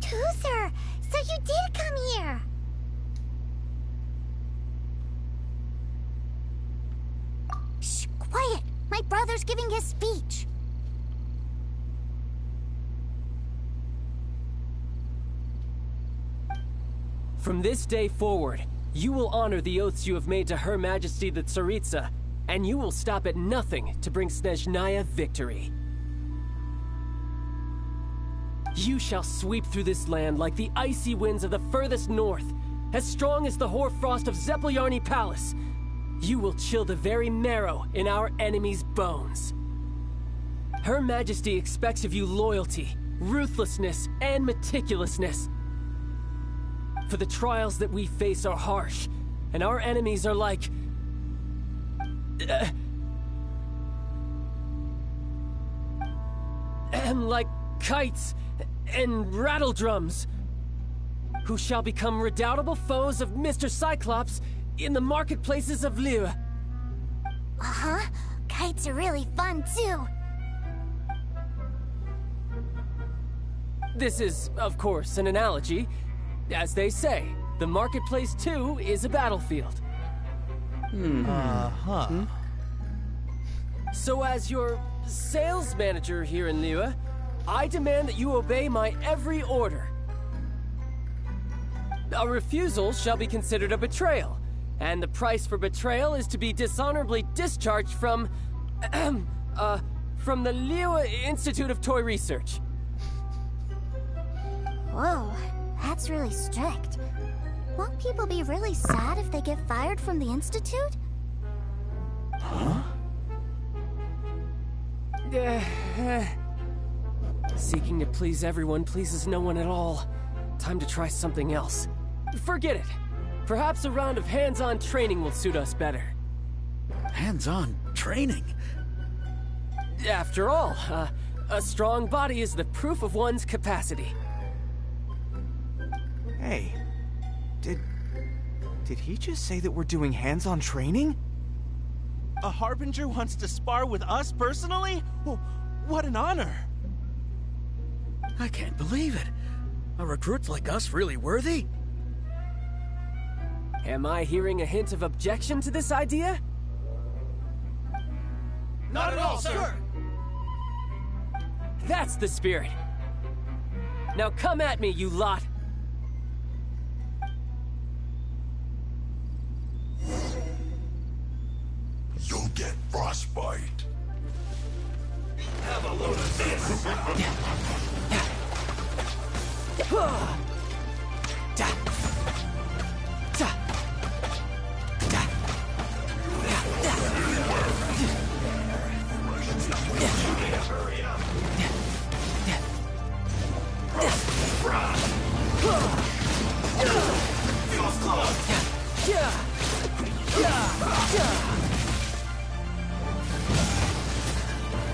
Tooser, so you did come here. Shh, quiet. My brother's giving his speech.
From this day forward, you will honor the oaths you have made to Her Majesty the Tsaritsa, and you will stop at nothing to bring Snezhnaya victory. You shall sweep through this land like the icy winds of the furthest north, as strong as the hoarfrost of Zepelyarny Palace. You will chill the very marrow in our enemies' bones. Her Majesty expects of you loyalty, ruthlessness, and meticulousness. For the trials that we face are harsh, and our enemies are like... like kites and rattledrums, who shall become redoubtable foes of Mr. Cyclops in the marketplaces of Liyue.
Uh-huh. Kites are really fun, too.
This is, of course, an analogy. As they say, the marketplace, too, is a battlefield.
Uh-huh.
So as your sales manager here in Liyue, I demand that you obey my every order. A refusal shall be considered a betrayal, and the price for betrayal is to be dishonorably discharged from the Liyue Institute of Toy Research.
Whoa, that's really strict. Won't people be really sad if they get fired from the Institute?
Huh? Seeking to please everyone pleases no one at all. Time to try something else. Forget it. Perhaps a round of hands-on training will suit us better.
Hands-on training?
After all, a strong body is the proof of one's capacity.
Hey, did he just say that we're doing hands-on training?
A Harbinger wants to spar with us personally? What an honor!
I can't believe it. Are recruits like us really worthy?
Am I hearing a hint of objection to this idea?
Not at all, sir!
That's the spirit. Now come at me, you lot!
frostbite. Have a load of this.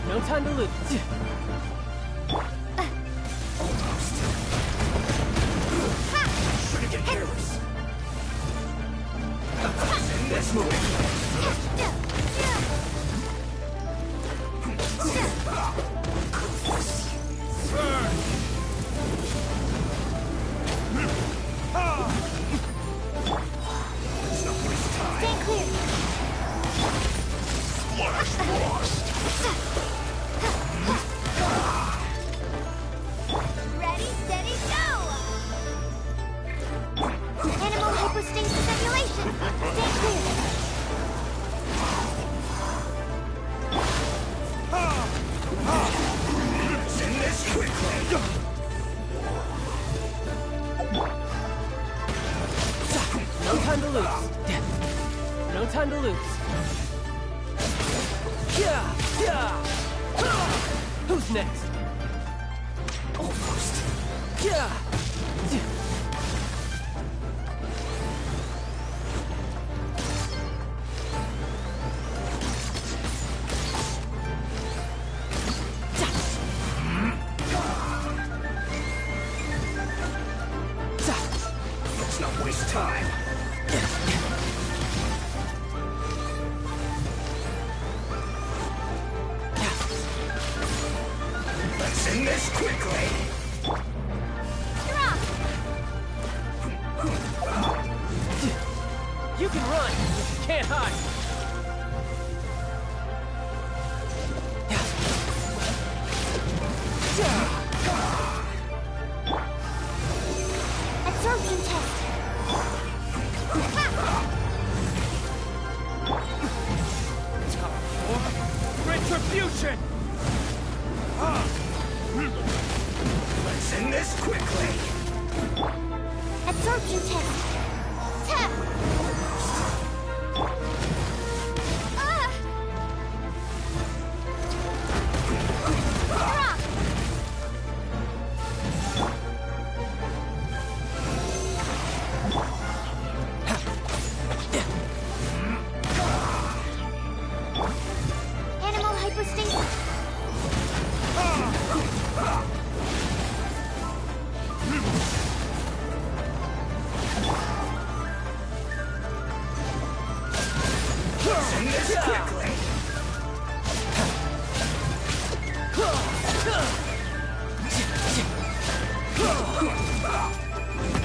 No time to lose.
Shouldn't get careless. Let's move.
Stay clear.
Flash frost.
Ready, steady, go! Animal hypostasis simulation. Stay clear.
Send this quickly.
No time to lose. No time to lose. Who's next?
Almost. Let's not waste time. Let's end this quickly.
You can run, but you can't hide.
Absorption test.
Retribution!
Let's end this quickly.
Absorption test. Tap. Animal hypostasis.
Let's end this quickly.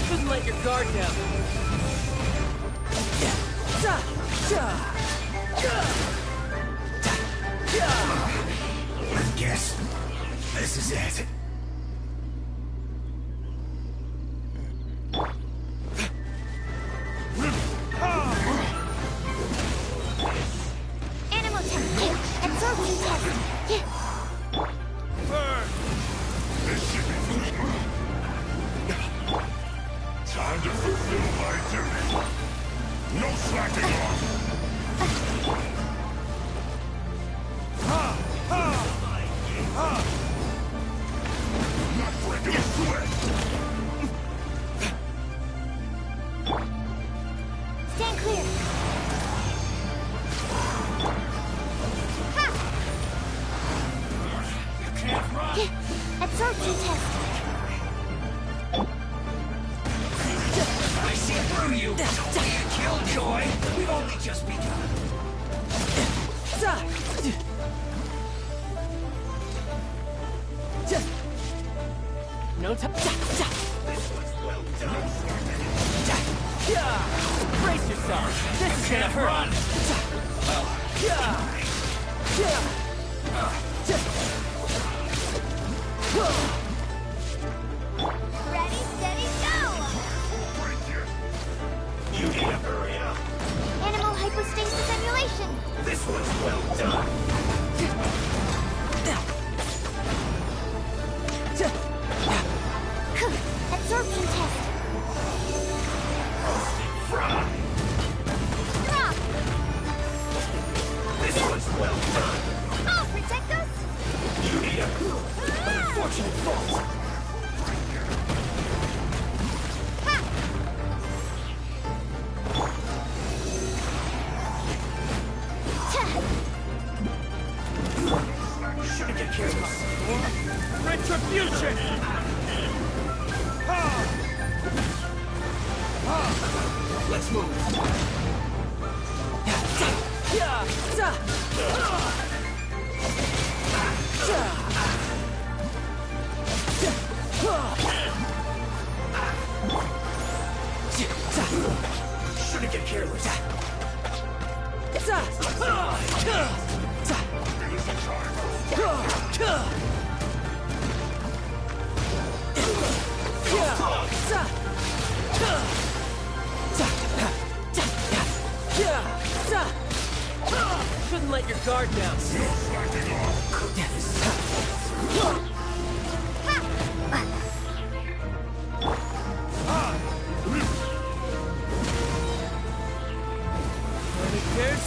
Shouldn't let your guard down.
I guess this is it.
Animal test. Absorption test.
Time to fulfill my duty. No slacking off. Not breaking a sweat.
Stand clear.
You can't run.
Absorption test.
I see through you. Don't be a killjoy. We've only just begun.
No time.
This was well done.
Brace yourself. This is gonna hurt.
Run.
Ready, steady, go!
You need to hurry up.
Animal hypostasis simulation.
This This was well done.
Absorption test.
Fry.
Drop.
This was well done.
Oh, protect us.
You need a unfortunate fault. Shouldn't get careless.
Retribution!
Let's move. Shouldn't get careless.
Shouldn't let your guard down.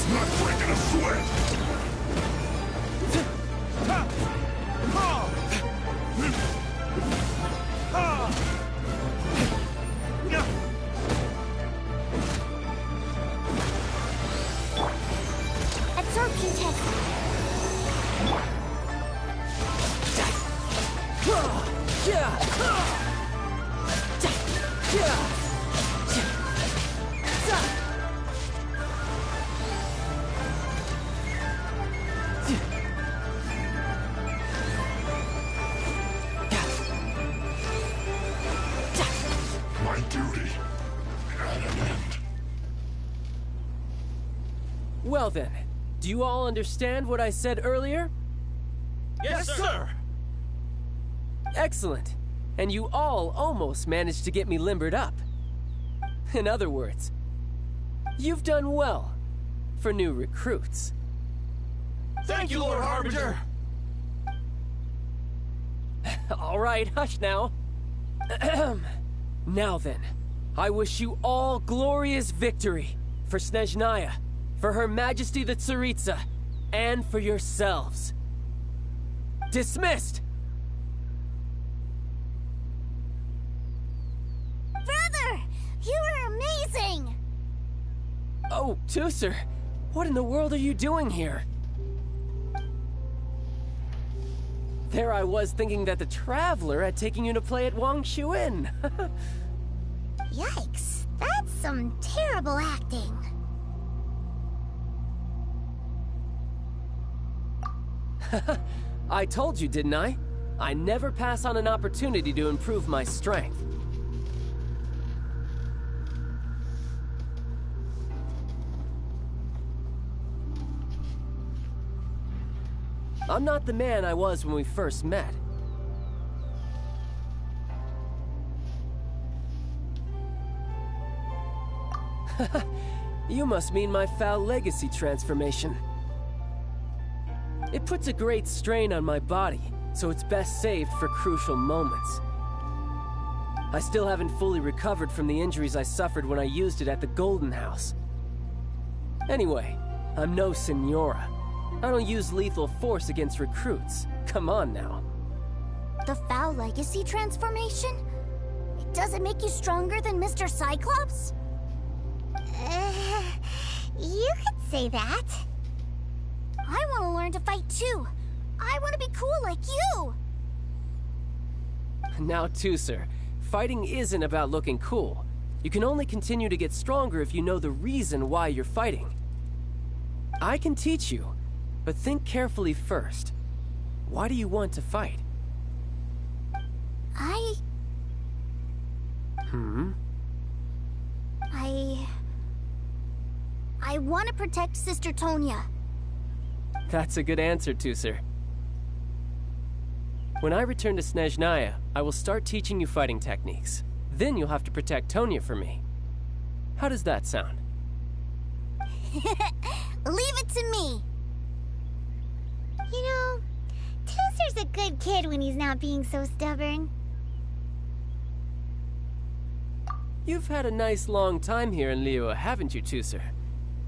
Not breaking a sweat.
Absorption test.
My duty at an end.
Well then, do you all understand what I said earlier?
Yes, sir!
Excellent. And you all almost managed to get me limbered up. In other words, you've done well for new recruits.
Thank you, Lord Harbinger!
All right, hush now. Now then, I wish you all glorious victory for Snezhnaya, for Her Majesty the Tsaritsa, and for yourselves. Dismissed!
Brother, you are amazing.
Oh, Tusser, what in the world are you doing here? There I was thinking that the Traveler had taken you to play at Wang Xuan.
Yikes, that's some terrible acting.
I told you, didn't I? I never pass on an opportunity to improve my strength. I'm not the man I was when we first met. You must mean my foul legacy transformation. It puts a great strain on my body, so it's best saved for crucial moments. I still haven't fully recovered from the injuries I suffered when I used it at the Golden House. Anyway, I'm no Signora. I don't use lethal force against recruits. Come on now.
The foul legacy transformation? Does it make you stronger than Mr. Cyclops?
You could say that.
I want to learn to fight too. I want to be cool like you.
Now, Tusser, fighting isn't about looking cool. You can only continue to get stronger if you know the reason why you're fighting. I can teach you, but think carefully first. Why do you want to fight?
I want to protect Sister Tonya.
That's a good answer, Tusser. When I return to Snezhnaya, I will start teaching you fighting techniques. Then you'll have to protect Tonya for me. How does that sound?
Leave it to me.
You know, Tooser's a good kid when he's not being so stubborn.
You've had a nice long time here in Liyue, haven't you, Tooser?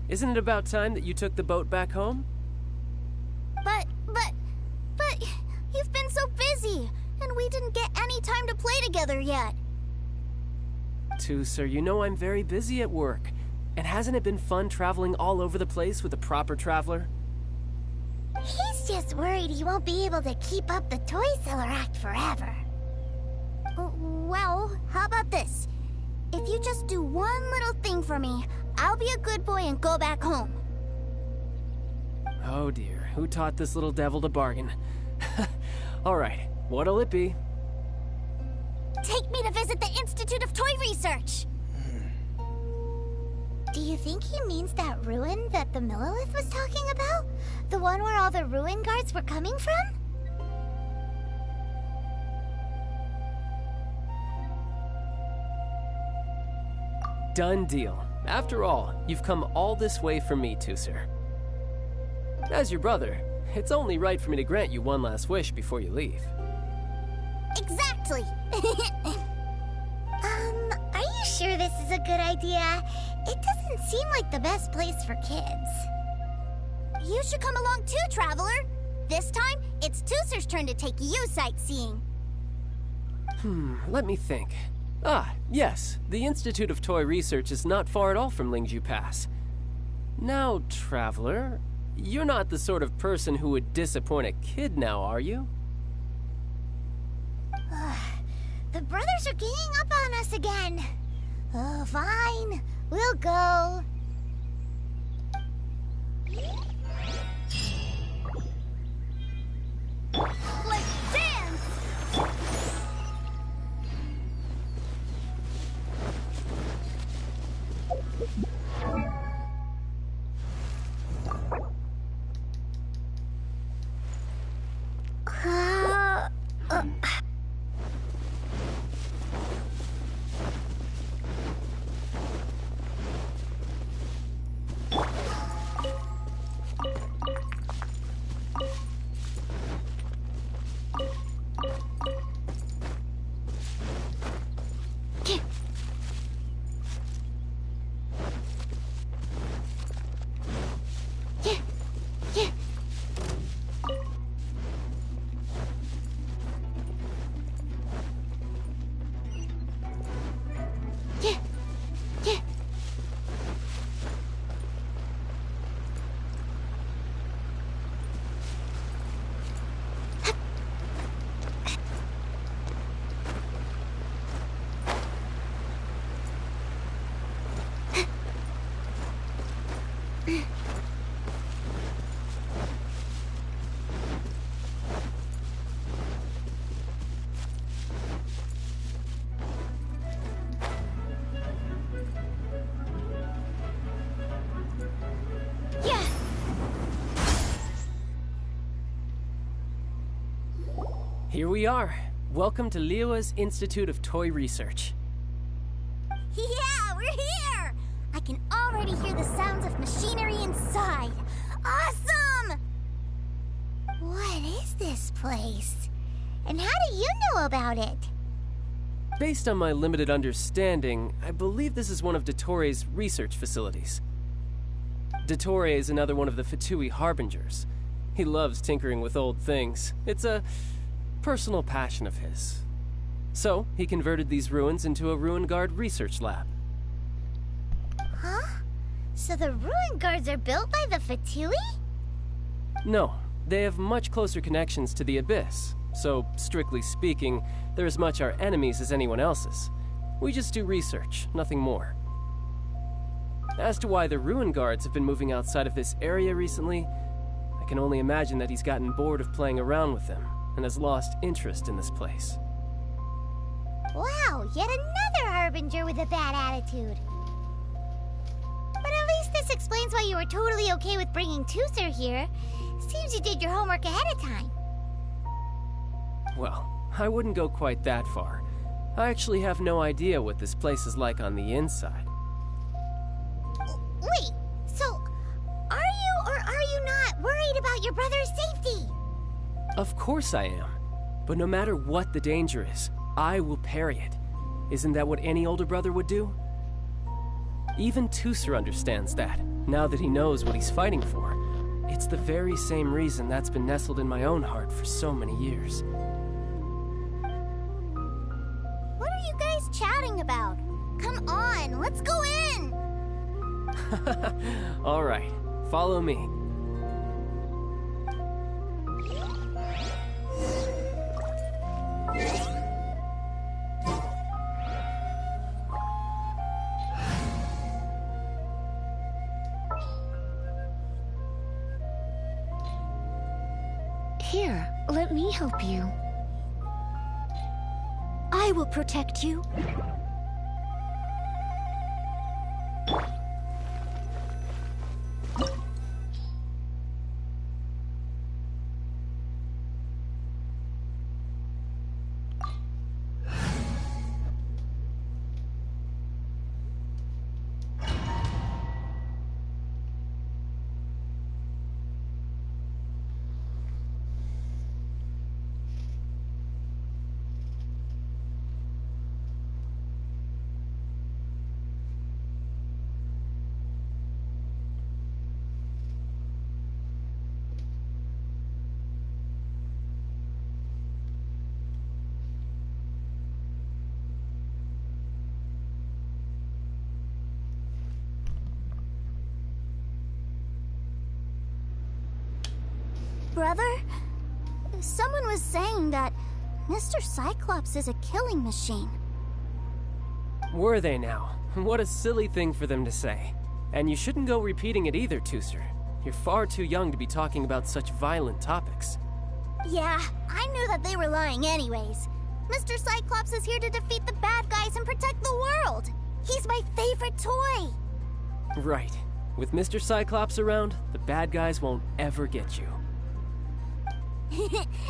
Isn't it about time that you took the boat back home?
But, you've been so busy, and we didn't get any time to play together yet.
Tooser, you know I'm very busy at work. And hasn't it been fun traveling all over the place with a proper traveler?
He's just worried he won't be able to keep up the toy seller act forever.
Well, how about this? If you just do one little thing for me, I'll be a good boy and go back home.
Oh dear, who taught this little devil to bargain? Alright, what'll it be?
Take me to visit the Institute of Toy Research!
Do you think he means that ruin that the Millelith was talking about? The one where all the ruin guards were coming from?
Done deal. After all, you've come all this way for me, Tooser. As your brother, it's only right for me to grant you one last wish before you leave.
Exactly!
Are you sure this is a good idea? It doesn't seem like the best place for kids.
You should come along too, Traveler! This time, it's Tooser's turn to take you sightseeing.
Let me think. Ah, yes, the Institute of Toy Research is not far at all from Lingju Pass. Now, Traveler, you're not the sort of person who would disappoint a kid now, are you?
The brothers are ganging up on us again. Oh, fine. We'll go.
Let's dance!
Here we are. Welcome to Liyue's Institute of Toy Research.
Yeah, we're here! I can already hear the sounds of machinery inside. Awesome!
What is this place? And how do you know about it?
Based on my limited understanding, I believe this is one of Dottoro's research facilities. Dottore is another one of the Fatui Harbingers. He loves tinkering with old things. It's a personal passion of his. So, he converted these ruins into a Ruin Guard research lab.
Huh? So the Ruin Guards are built by the Fatui?
No, they have much closer connections to the Abyss. So, strictly speaking, they're as much our enemies as anyone else's. We just do research, nothing more. As to why the Ruin Guards have been moving outside of this area recently, I can only imagine that he's gotten bored of playing around with them and has lost interest in this place.
Wow, yet another Harbinger with a bad attitude. But at least this explains why you were totally okay with bringing Tooser here. Seems you did your homework ahead of time.
Well, I wouldn't go quite that far. I actually have no idea what this place is like on the inside.
Wait, so are you your brother's safety.
Of course I am. But no matter what the danger is, I will parry it. Isn't that what any older brother would do? Even Teucer understands that, now that he knows what he's fighting for. It's the very same reason that's been nestled in my own heart for so many years.
What are you guys chatting about? Come on, let's go in!
All right, follow me.
Here, let me help you.
I will protect you. Brother, someone was saying that Mr. Cyclops is a killing machine.
Were they now? What a silly thing for them to say. And you shouldn't go repeating it either, Teucer. You're far too young to be talking about such violent topics.
Yeah, I knew that they were lying anyways. Mr. Cyclops is here to defeat the bad guys and protect the world. He's my favorite toy.
Right. With Mr. Cyclops around, the bad guys won't ever get you.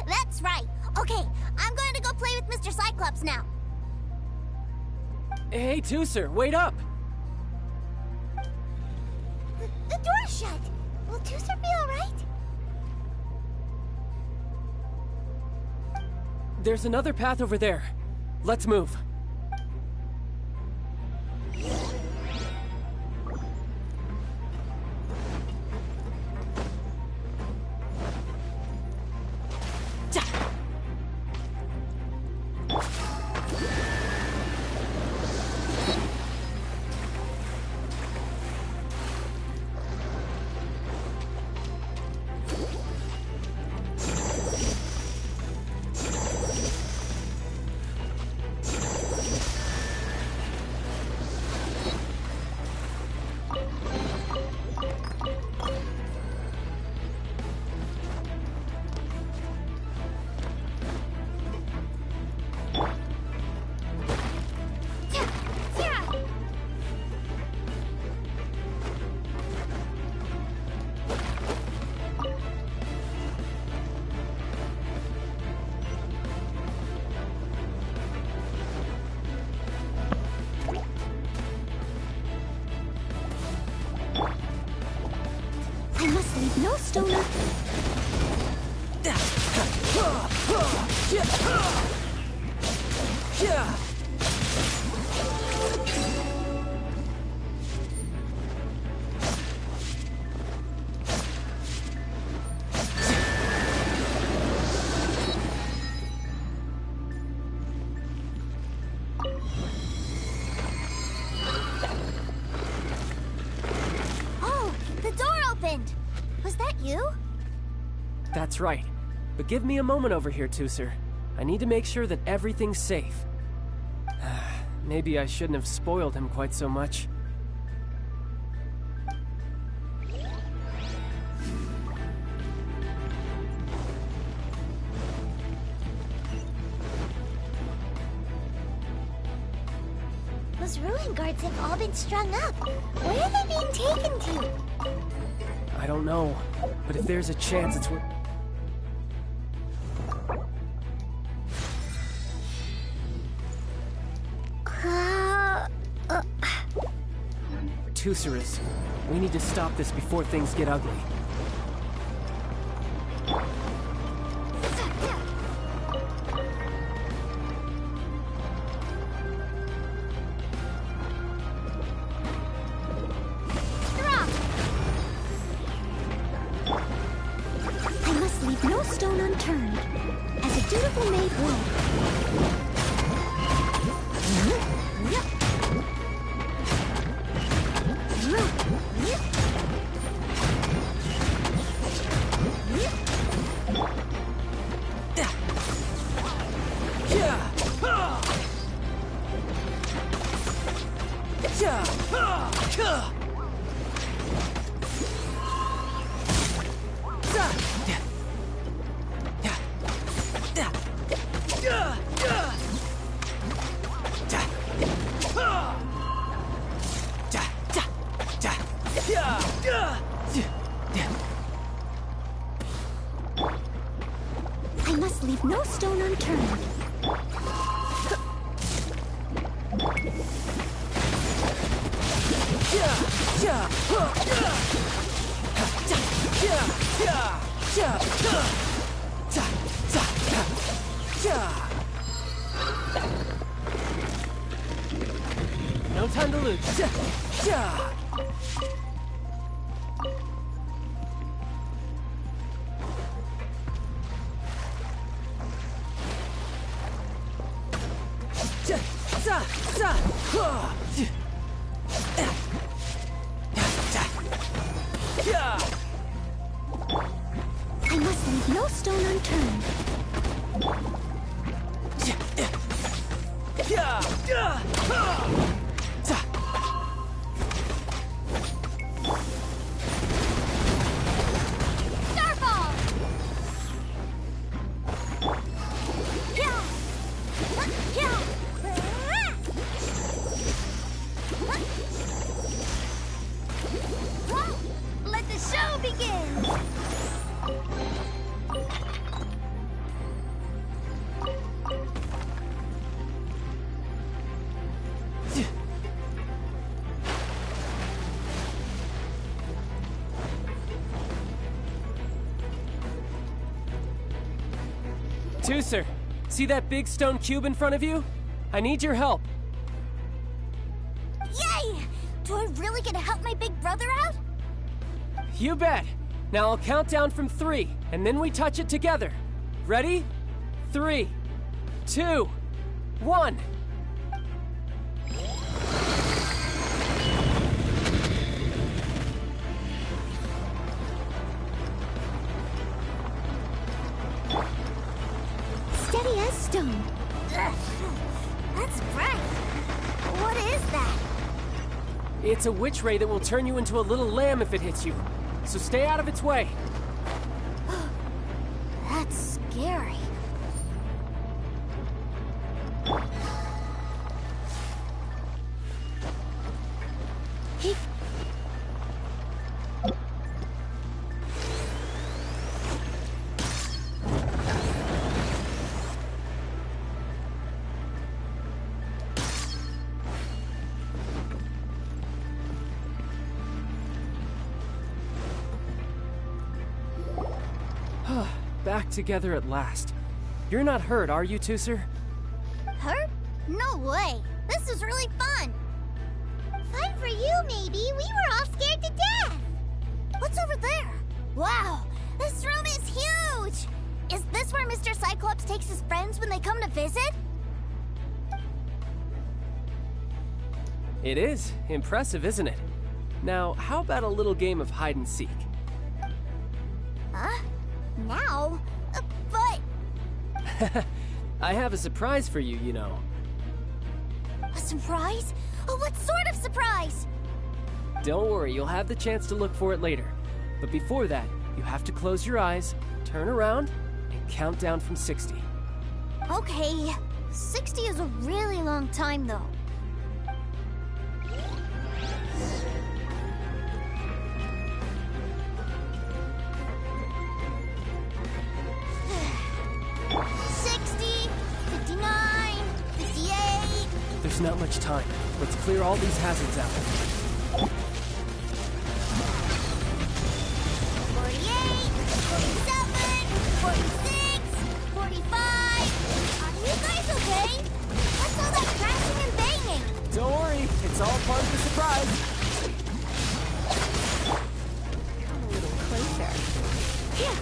That's right. Okay, I'm going to go play with Mr. Cyclops now.
Hey, Teucer, wait up!
The door's shut. Will Teucer be alright?
There's another path over there. Let's move.
I must leave no stone unturned. Oh, the door opened. Was that you?
That's right. But give me a moment over here, Teucer. I need to make sure that everything's safe. Maybe I shouldn't have spoiled him quite so much.
Those ruin guards have all been strung up. Where are they being taken to?
I don't know, but if there's a chance it's worth... Teucer is. We need to stop this before things get ugly.
made wood. I must leave no stone unturned.
No time to lose.
I must leave no stone unturned. Starfall! Let the show begin!
Tooser, see that big stone cube in front of you? I need your help.
Yay! Do I really get to help my big brother out?
You bet. Now I'll count down from 3, and then we touch it together. Ready? 3, 2, 1.
Steady as stone. Ugh, that's bright. What is that?
It's a witch ray that will turn you into a little lamb if it hits you. So stay out of its way.
That's scary.
Back together at last. You're not hurt, are you, Tooser?
Hurt? No way. This is really fun.
Fun for you, maybe. We were all scared to death.
What's over there? Wow, this room is huge. Is this where Mr. Cyclops takes his friends when they come to visit?
It is. Impressive, isn't it? Now, how about a little game of hide and seek?
Huh? Now? But...
I have a surprise for you, you know.
A surprise? Oh, what sort of surprise?
Don't worry, you'll have the chance to look for it later. But before that, you have to close your eyes, turn around, and count down from 60.
Okay. 60 is a really long time, though.
There's not much time. Let's clear all these hazards out.
48, 47, 46, 45. Are you guys okay? What's all that crashing and banging?
Don't worry, it's all part of the surprise.
Come a little closer.
Yeah.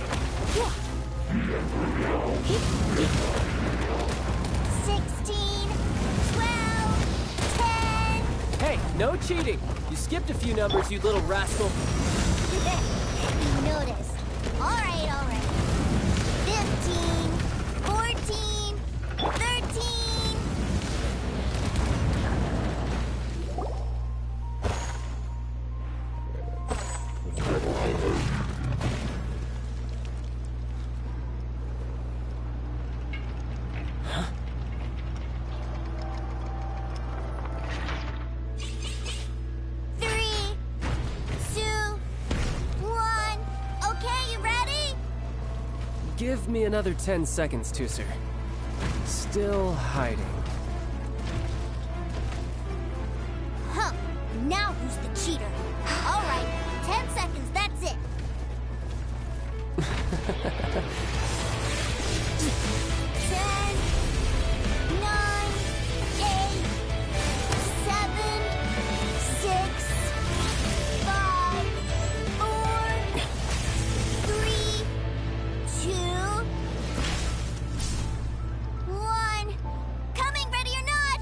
No cheating! You skipped a few numbers, you little rascal.
You noticed. Alright. 15, 14, 13.
Huh?
3, 2, 1. Okay, you ready?
Give me another 10 seconds, Tooser. Still hiding.
Huh. Now who's the cheater? Alright, 10 seconds, that's it. 10, 9, 8, 7, 6, 5, 4, 3, 2, 1. Coming, ready or not?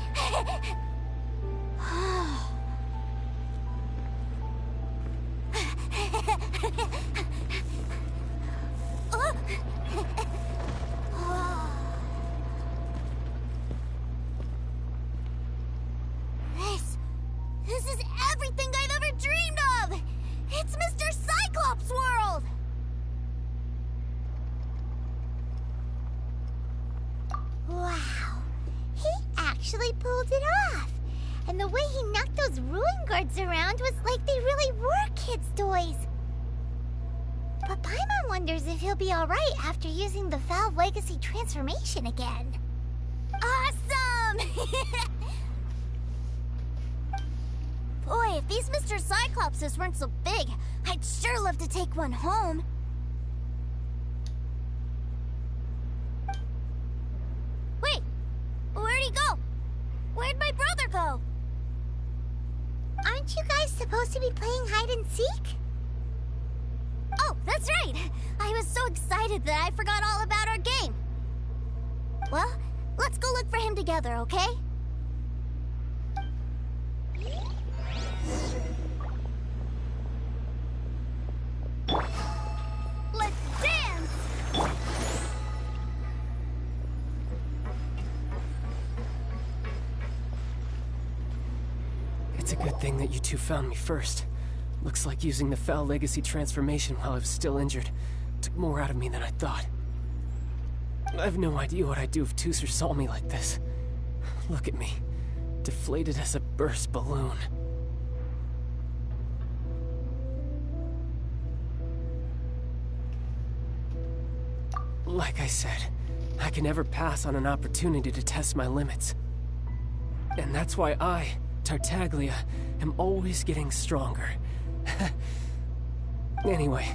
This is everything I've ever dreamed of! It's Mr. Cyclops' world!
Wow. He actually pulled it off. And the way he knocked those ruin guards around was like they really were kids' toys. But Paimon wonders if he'll be alright after using the Valve Legacy transformation again.
Awesome! Boy, if these Mr. Cyclopses weren't so big, I'd sure love to take one home. Wait, where'd he go? Where'd my brother go?
Aren't you guys supposed to be playing hide and seek?
Oh, that's right! I was so excited that I forgot all about our game. Well, let's go look for him together, okay? Let's dance!
It's a good thing that you two found me first. Looks like using the Foul Legacy transformation while I was still injured took more out of me than I thought. I have no idea what I'd do if Tooser saw me like this. Look at me, deflated as a burst balloon. Like I said, I can never pass on an opportunity to test my limits. And that's why I, Tartaglia, am always getting stronger. Anyway,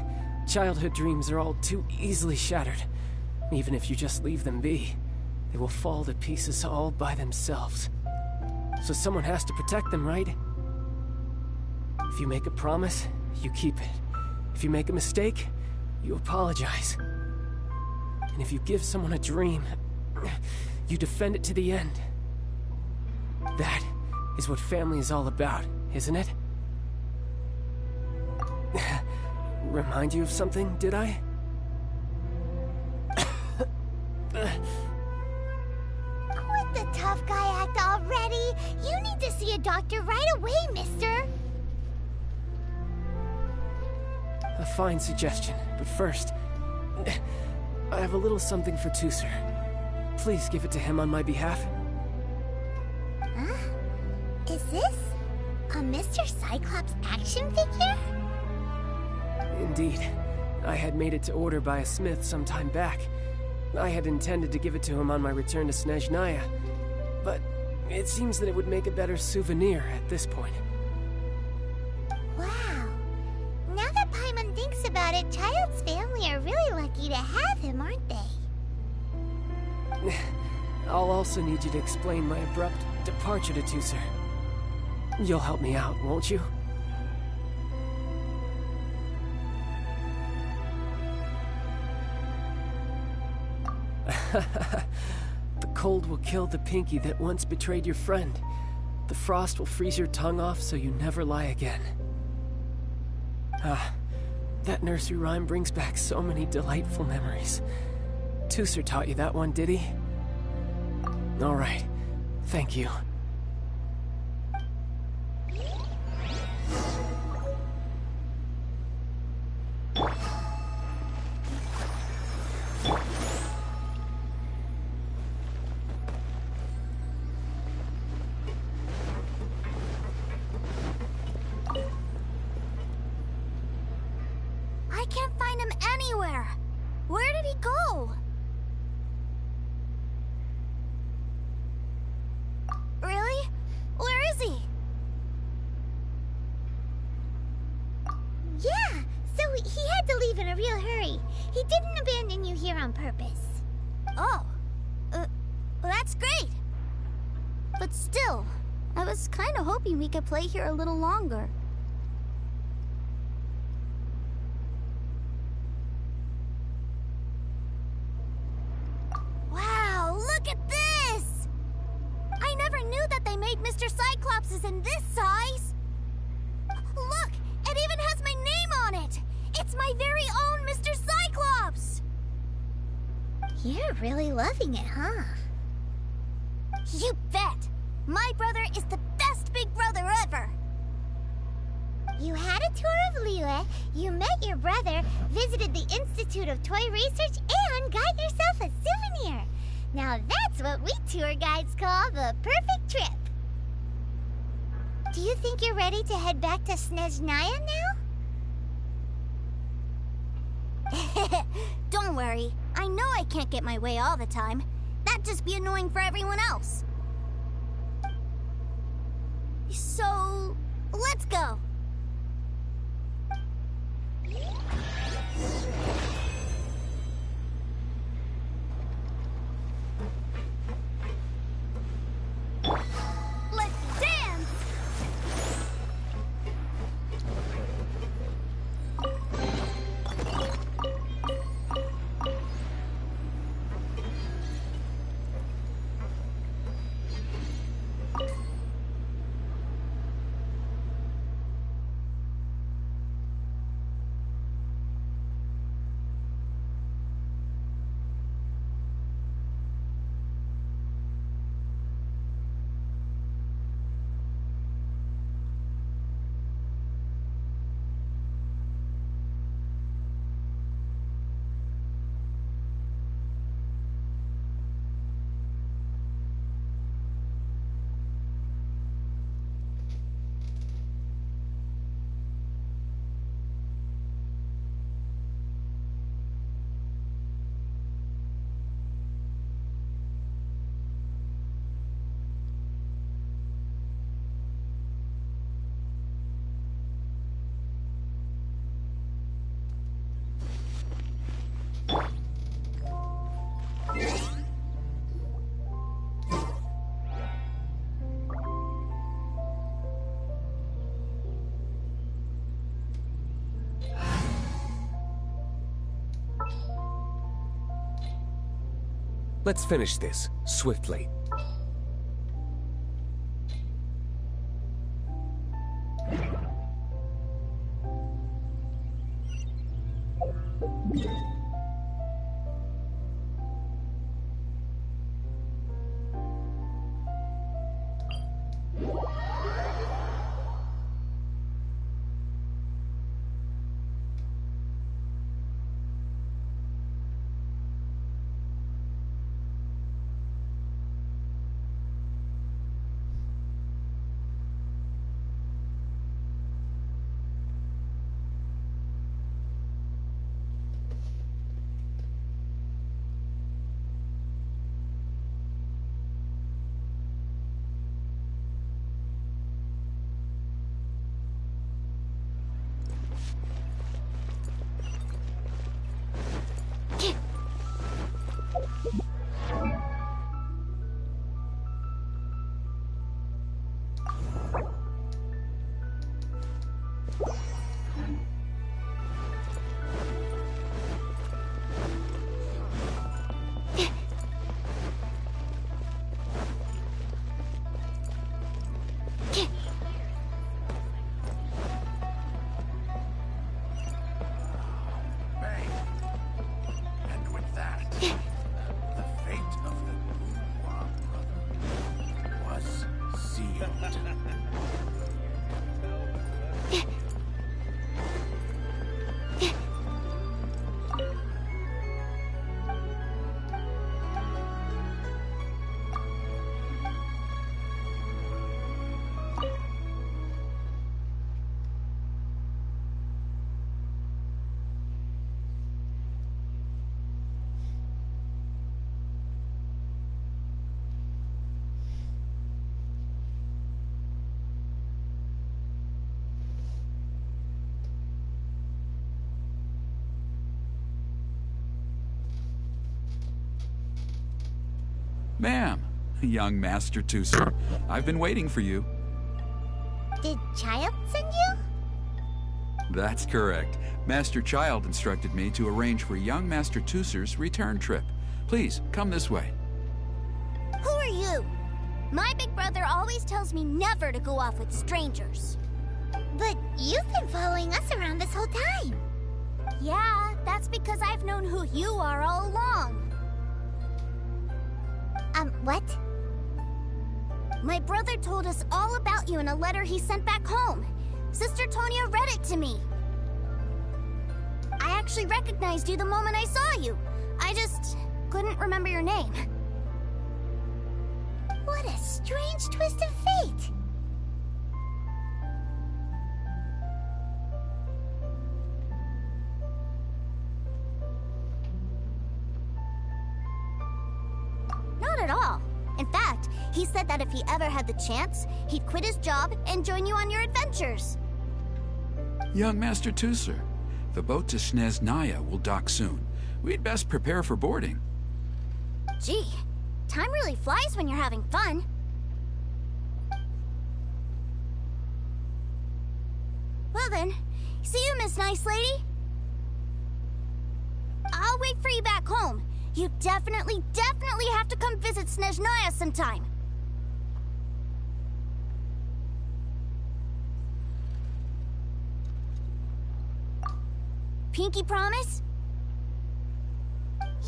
childhood dreams are all too easily shattered. Even if you just leave them be, they will fall to pieces all by themselves. So someone has to protect them, right? If you make a promise, you keep it. If you make a mistake, you apologize. And if you give someone a dream, you defend it to the end. That is what family is all about, isn't it? Remind you of something, did I?
Quit the tough guy act already. You need to see a doctor right away, mister.
A fine suggestion, but first, I have a little something for Tooser. Please give it to him on my behalf.
Huh? Is this a Mr. Cyclops action figure?
Indeed. I had made it to order by a smith some time back. I had intended to give it to him on my return to Snezhnaya, but it seems that it would make a better souvenir at this point.
Wow. Now that Paimon thinks about it, Child's family are really lucky to have him, aren't they?
I'll also need you to explain my abrupt departure to Tooser. You'll help me out, won't you? The cold will kill the Pinky that once betrayed your friend, The frost will freeze your tongue off so you never lie again. Ah, that nursery rhyme brings back so many delightful memories. Tooser taught you that one, did he? All right. Thank you.
I can't find him anywhere. Where did he go? Really? Where is he?
Yeah, so he had to leave in a real hurry. He didn't abandon you here on purpose.
Oh. That's great. But still, I was kind of hoping we could play here a little longer. Wow, look at this! I never knew that they made Mr. Cyclops' in this size. Look, it even has my name on it. It's my very own Mr. Cyclops.
You're really loving it, huh?
You bet! My brother is the best big brother ever!
You had a tour of Liyue, you met your brother, visited the Institute of Toy Research, and got yourself a souvenir. Now that's what we tour guides call the perfect trip. Do you think you're ready to head back to Snezhnaya now?
Don't worry. I know I can't get my way all the time. That'd just be annoying for everyone else. So, let's go. Let's dance!
Let's finish this, swiftly.
Ma'am, young Master Tooser, I've been waiting for you.
Did Child send you?
That's correct. Master Child instructed me to arrange for young Master Tooser's return trip. Please, come this way.
Who are you? My big brother always tells me never to go off with strangers.
But you've been following us around this whole time.
Yeah, that's because I've known who you are all along.
What?
My brother told us all about you in a letter he sent back home. Sister Tonya read it to me. I actually recognized you the moment I saw you. I just couldn't remember your name.
What a strange twist of fate.
Not at all. In fact, he said that if he ever had the chance, he'd quit his job and join you on your adventures.
Young Master Tooser, the boat to Snezhnaya will dock soon. We'd best prepare for boarding.
Gee, time really flies when you're having fun. Well then, see you, Miss Nice Lady. I'll wait for you back home. You definitely have to come visit Snezhnaya sometime. Pinky promise?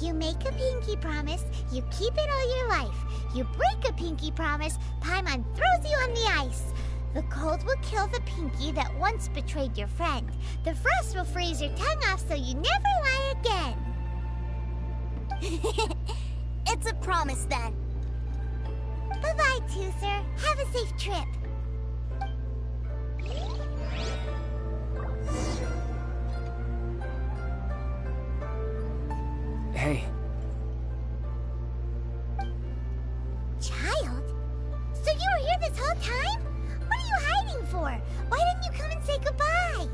You make a pinky promise, you keep it all your life. You break a pinky promise, Paimon throws you on the ice. The cold will kill the pinky that once betrayed your friend. The frost will freeze your tongue off so you never lie again.
It's a promise then.
Bye-bye, Tooser. Have a safe trip.
Hey.
Child? So you were here this whole time? What are you hiding for? Why didn't you come and say goodbye?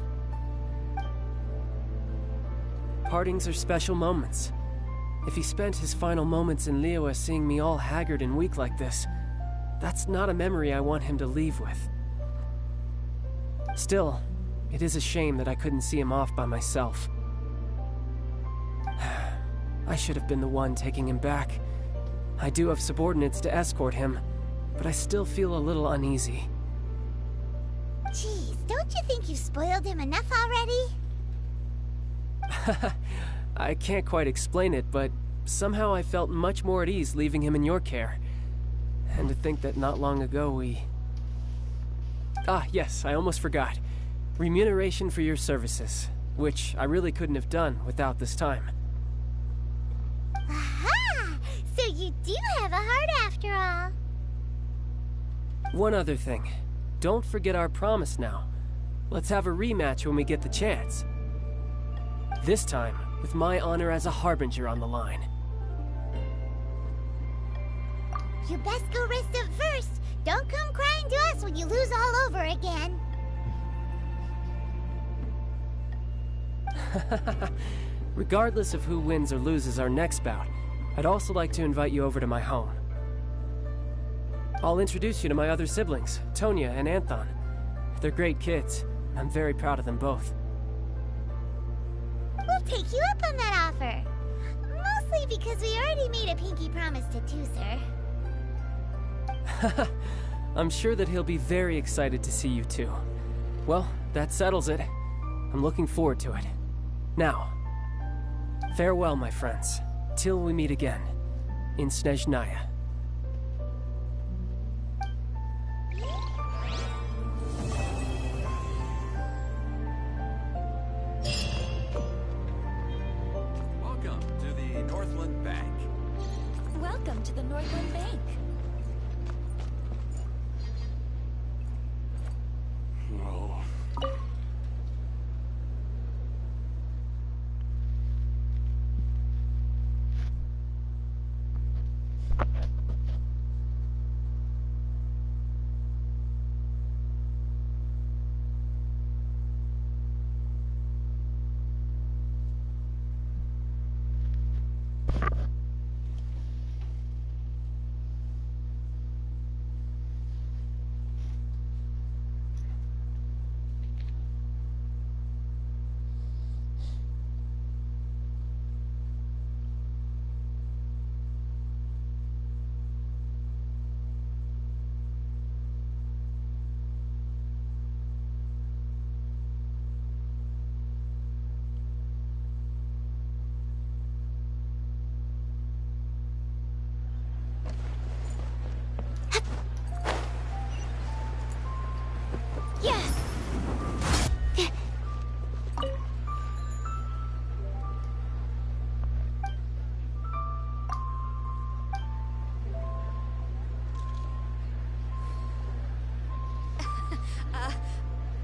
Partings are special moments. If he spent his final moments in Liyue seeing me all haggard and weak like this, that's not a memory I want him to leave with. Still, it is a shame that I couldn't see him off by myself. I should have been the one taking him back. I do have subordinates to escort him, but I still feel a little uneasy.
Jeez, don't you think you've spoiled him enough already?
I can't quite explain it, but somehow I felt much more at ease leaving him in your care. And to think that not long ago we... Ah, yes, I almost forgot. Remuneration for your services, which I really couldn't have done without this time.
Aha! So you do have a heart after all.
One other thing. Don't forget our promise now. Let's have a rematch when we get the chance. This time, with my honor as a Harbinger on the line.
You best go rest up first. Don't come crying to us when you lose all over again.
Regardless of who wins or loses our next bout, I'd also like to invite you over to my home. I'll introduce you to my other siblings, Tonya and Anthon. They're great kids, and I'm very proud of them both.
We'll take you up on that offer. Mostly because we already made a pinky promise to Tooser.
I'm sure that he'll be very excited to see you too. Well, that settles it. I'm looking forward to it. Now, farewell, my friends, till we meet again in Snezhnaya.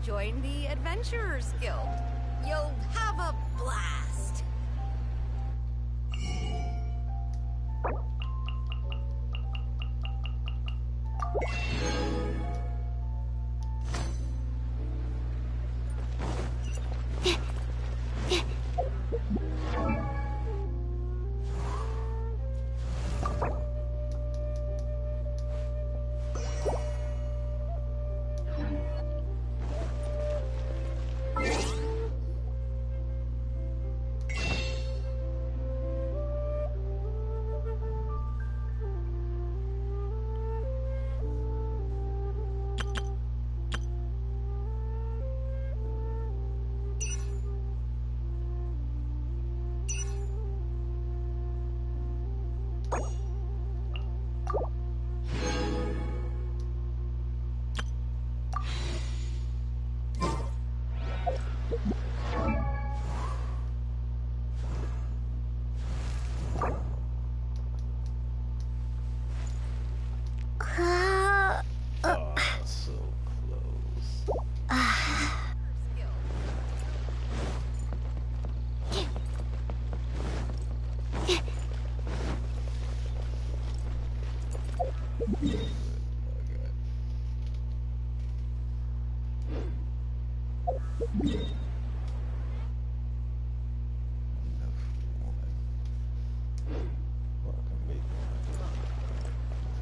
join the Adventurers Guild. You'll have a blast.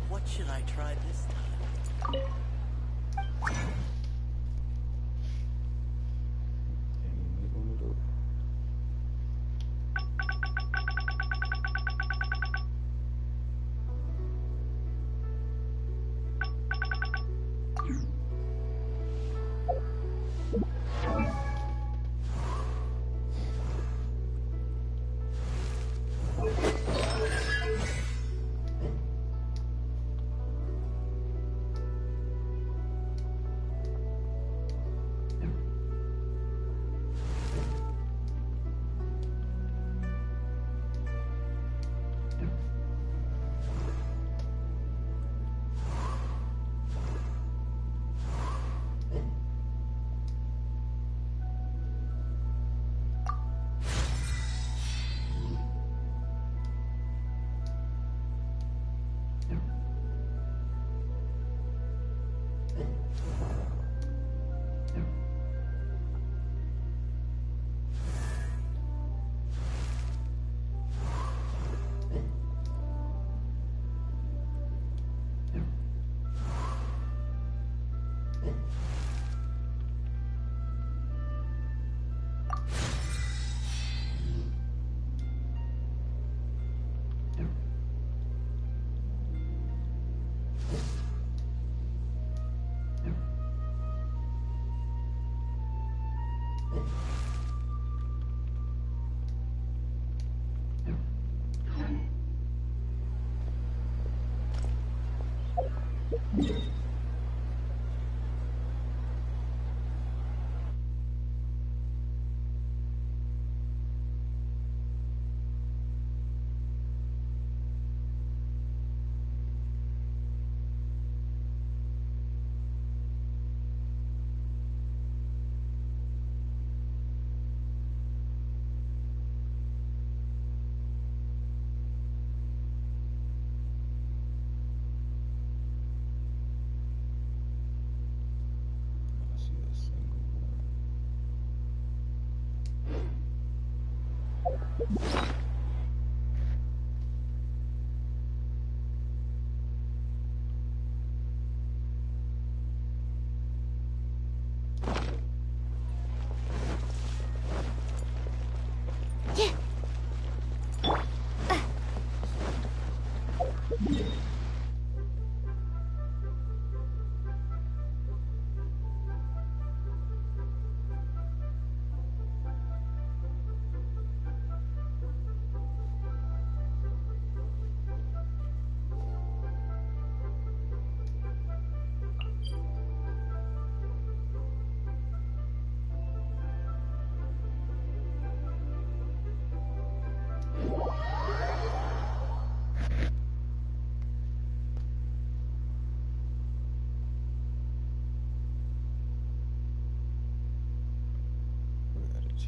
What should I try this time?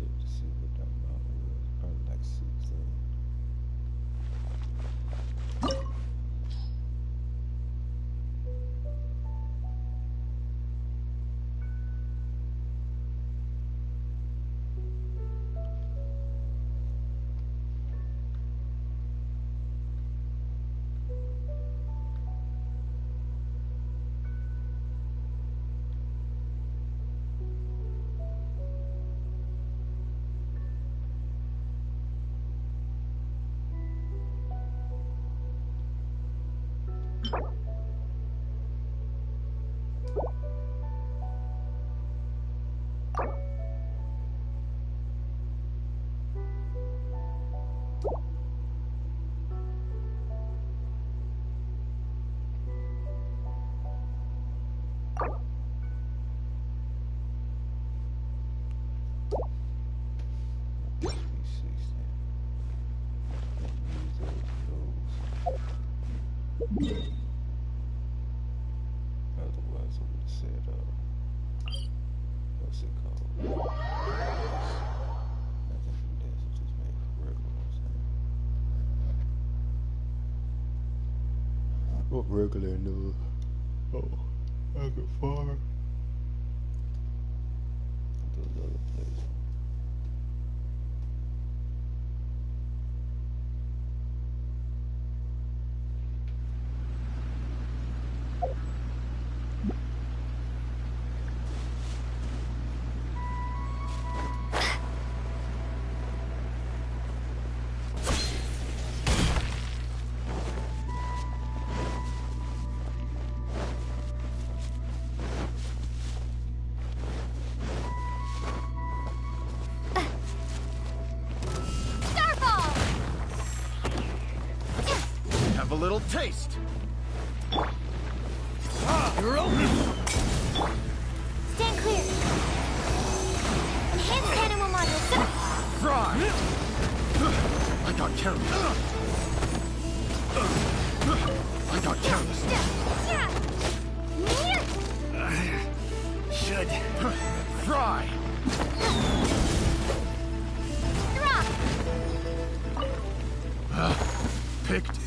check to see what that mountain was. Probably like 16. Otherwise, I would have said, what's it called? Nothing from this, it's just made for regular ones. What regular news? Oh, I could far. Those other places.
A little taste.
You're open. Stand clear. Enhanced animal module.
Fry. I got careless. I got careless. Should fry.
Drop.
Picked.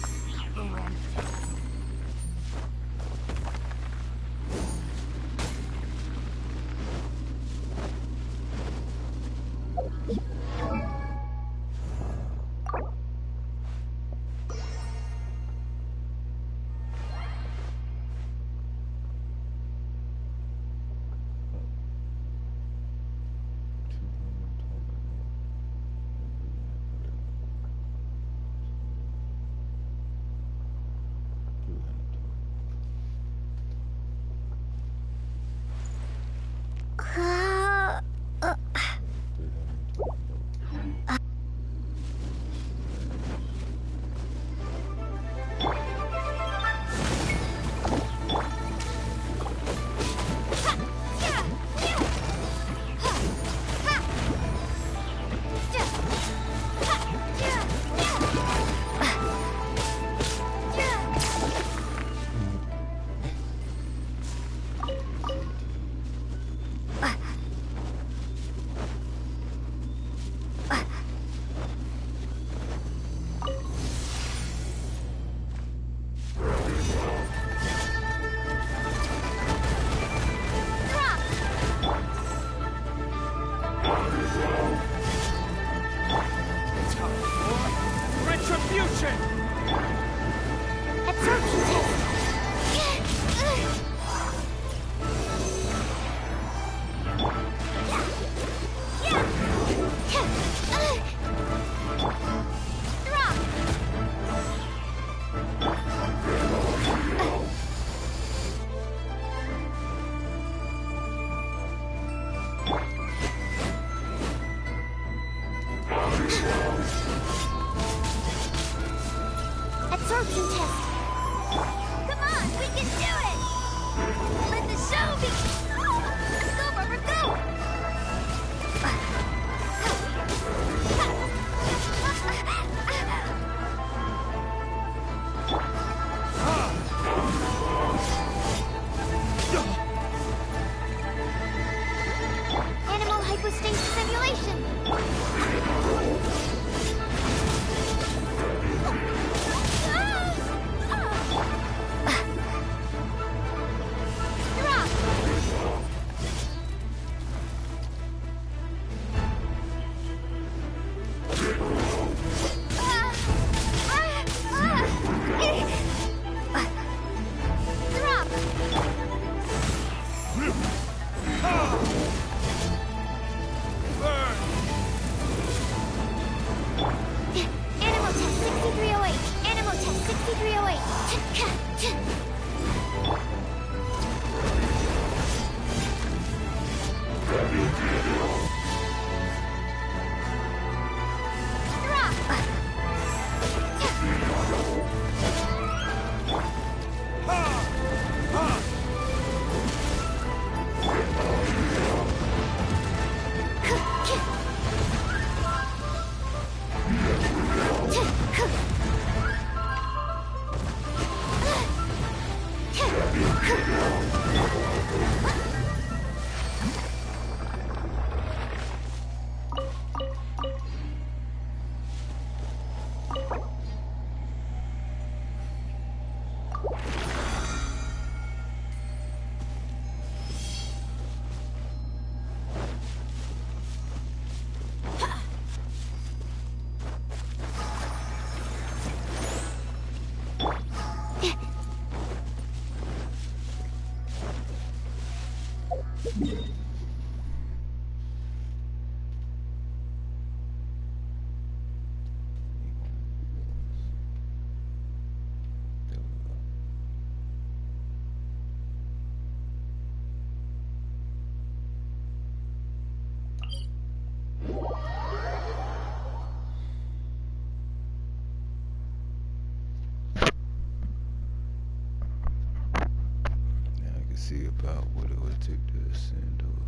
See about what it would take to ascend or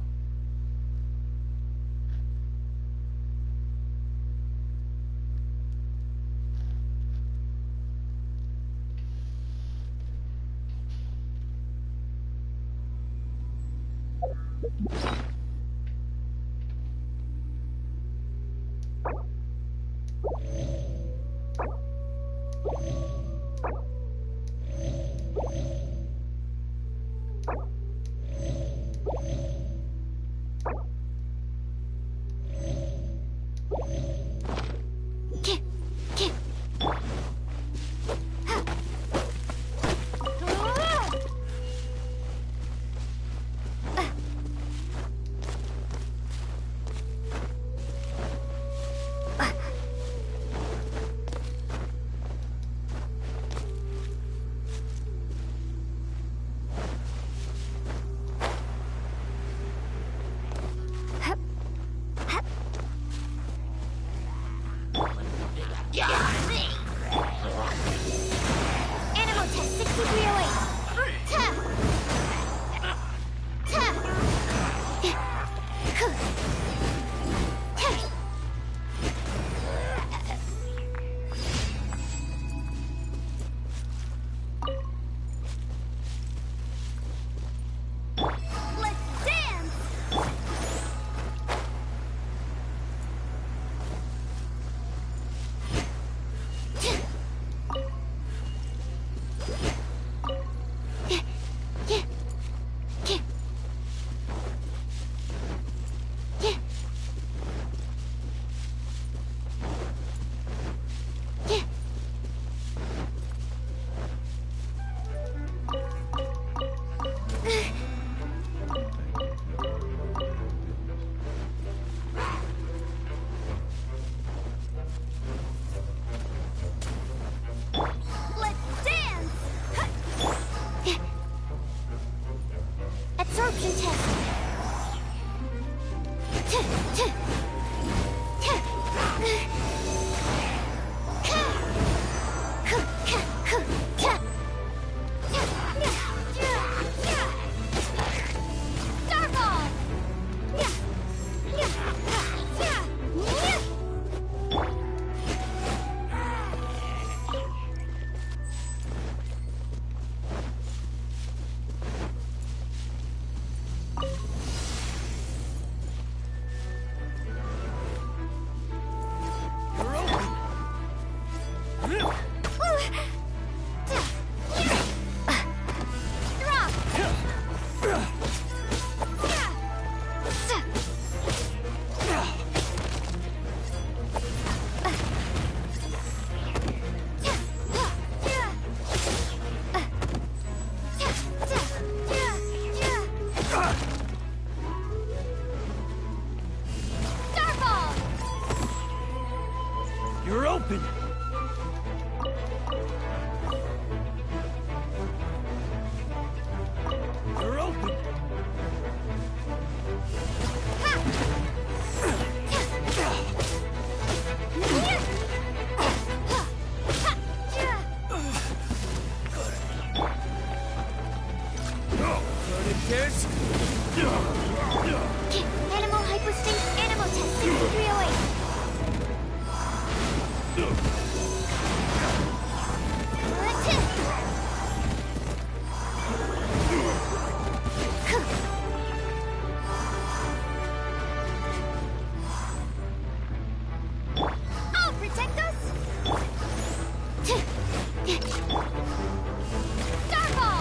Animal hypostate, animal test 6308. I'll protect us! Starball!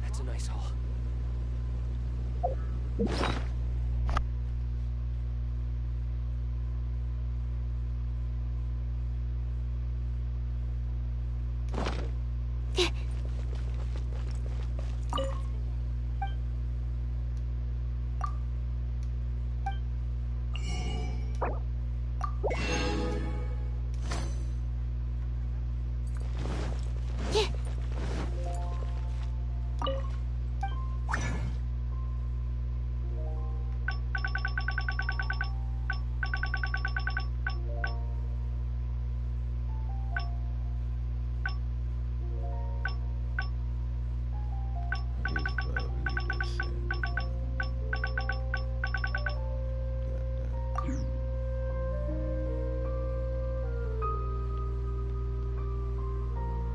That's a nice haul.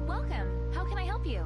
Welcome. How can I help you?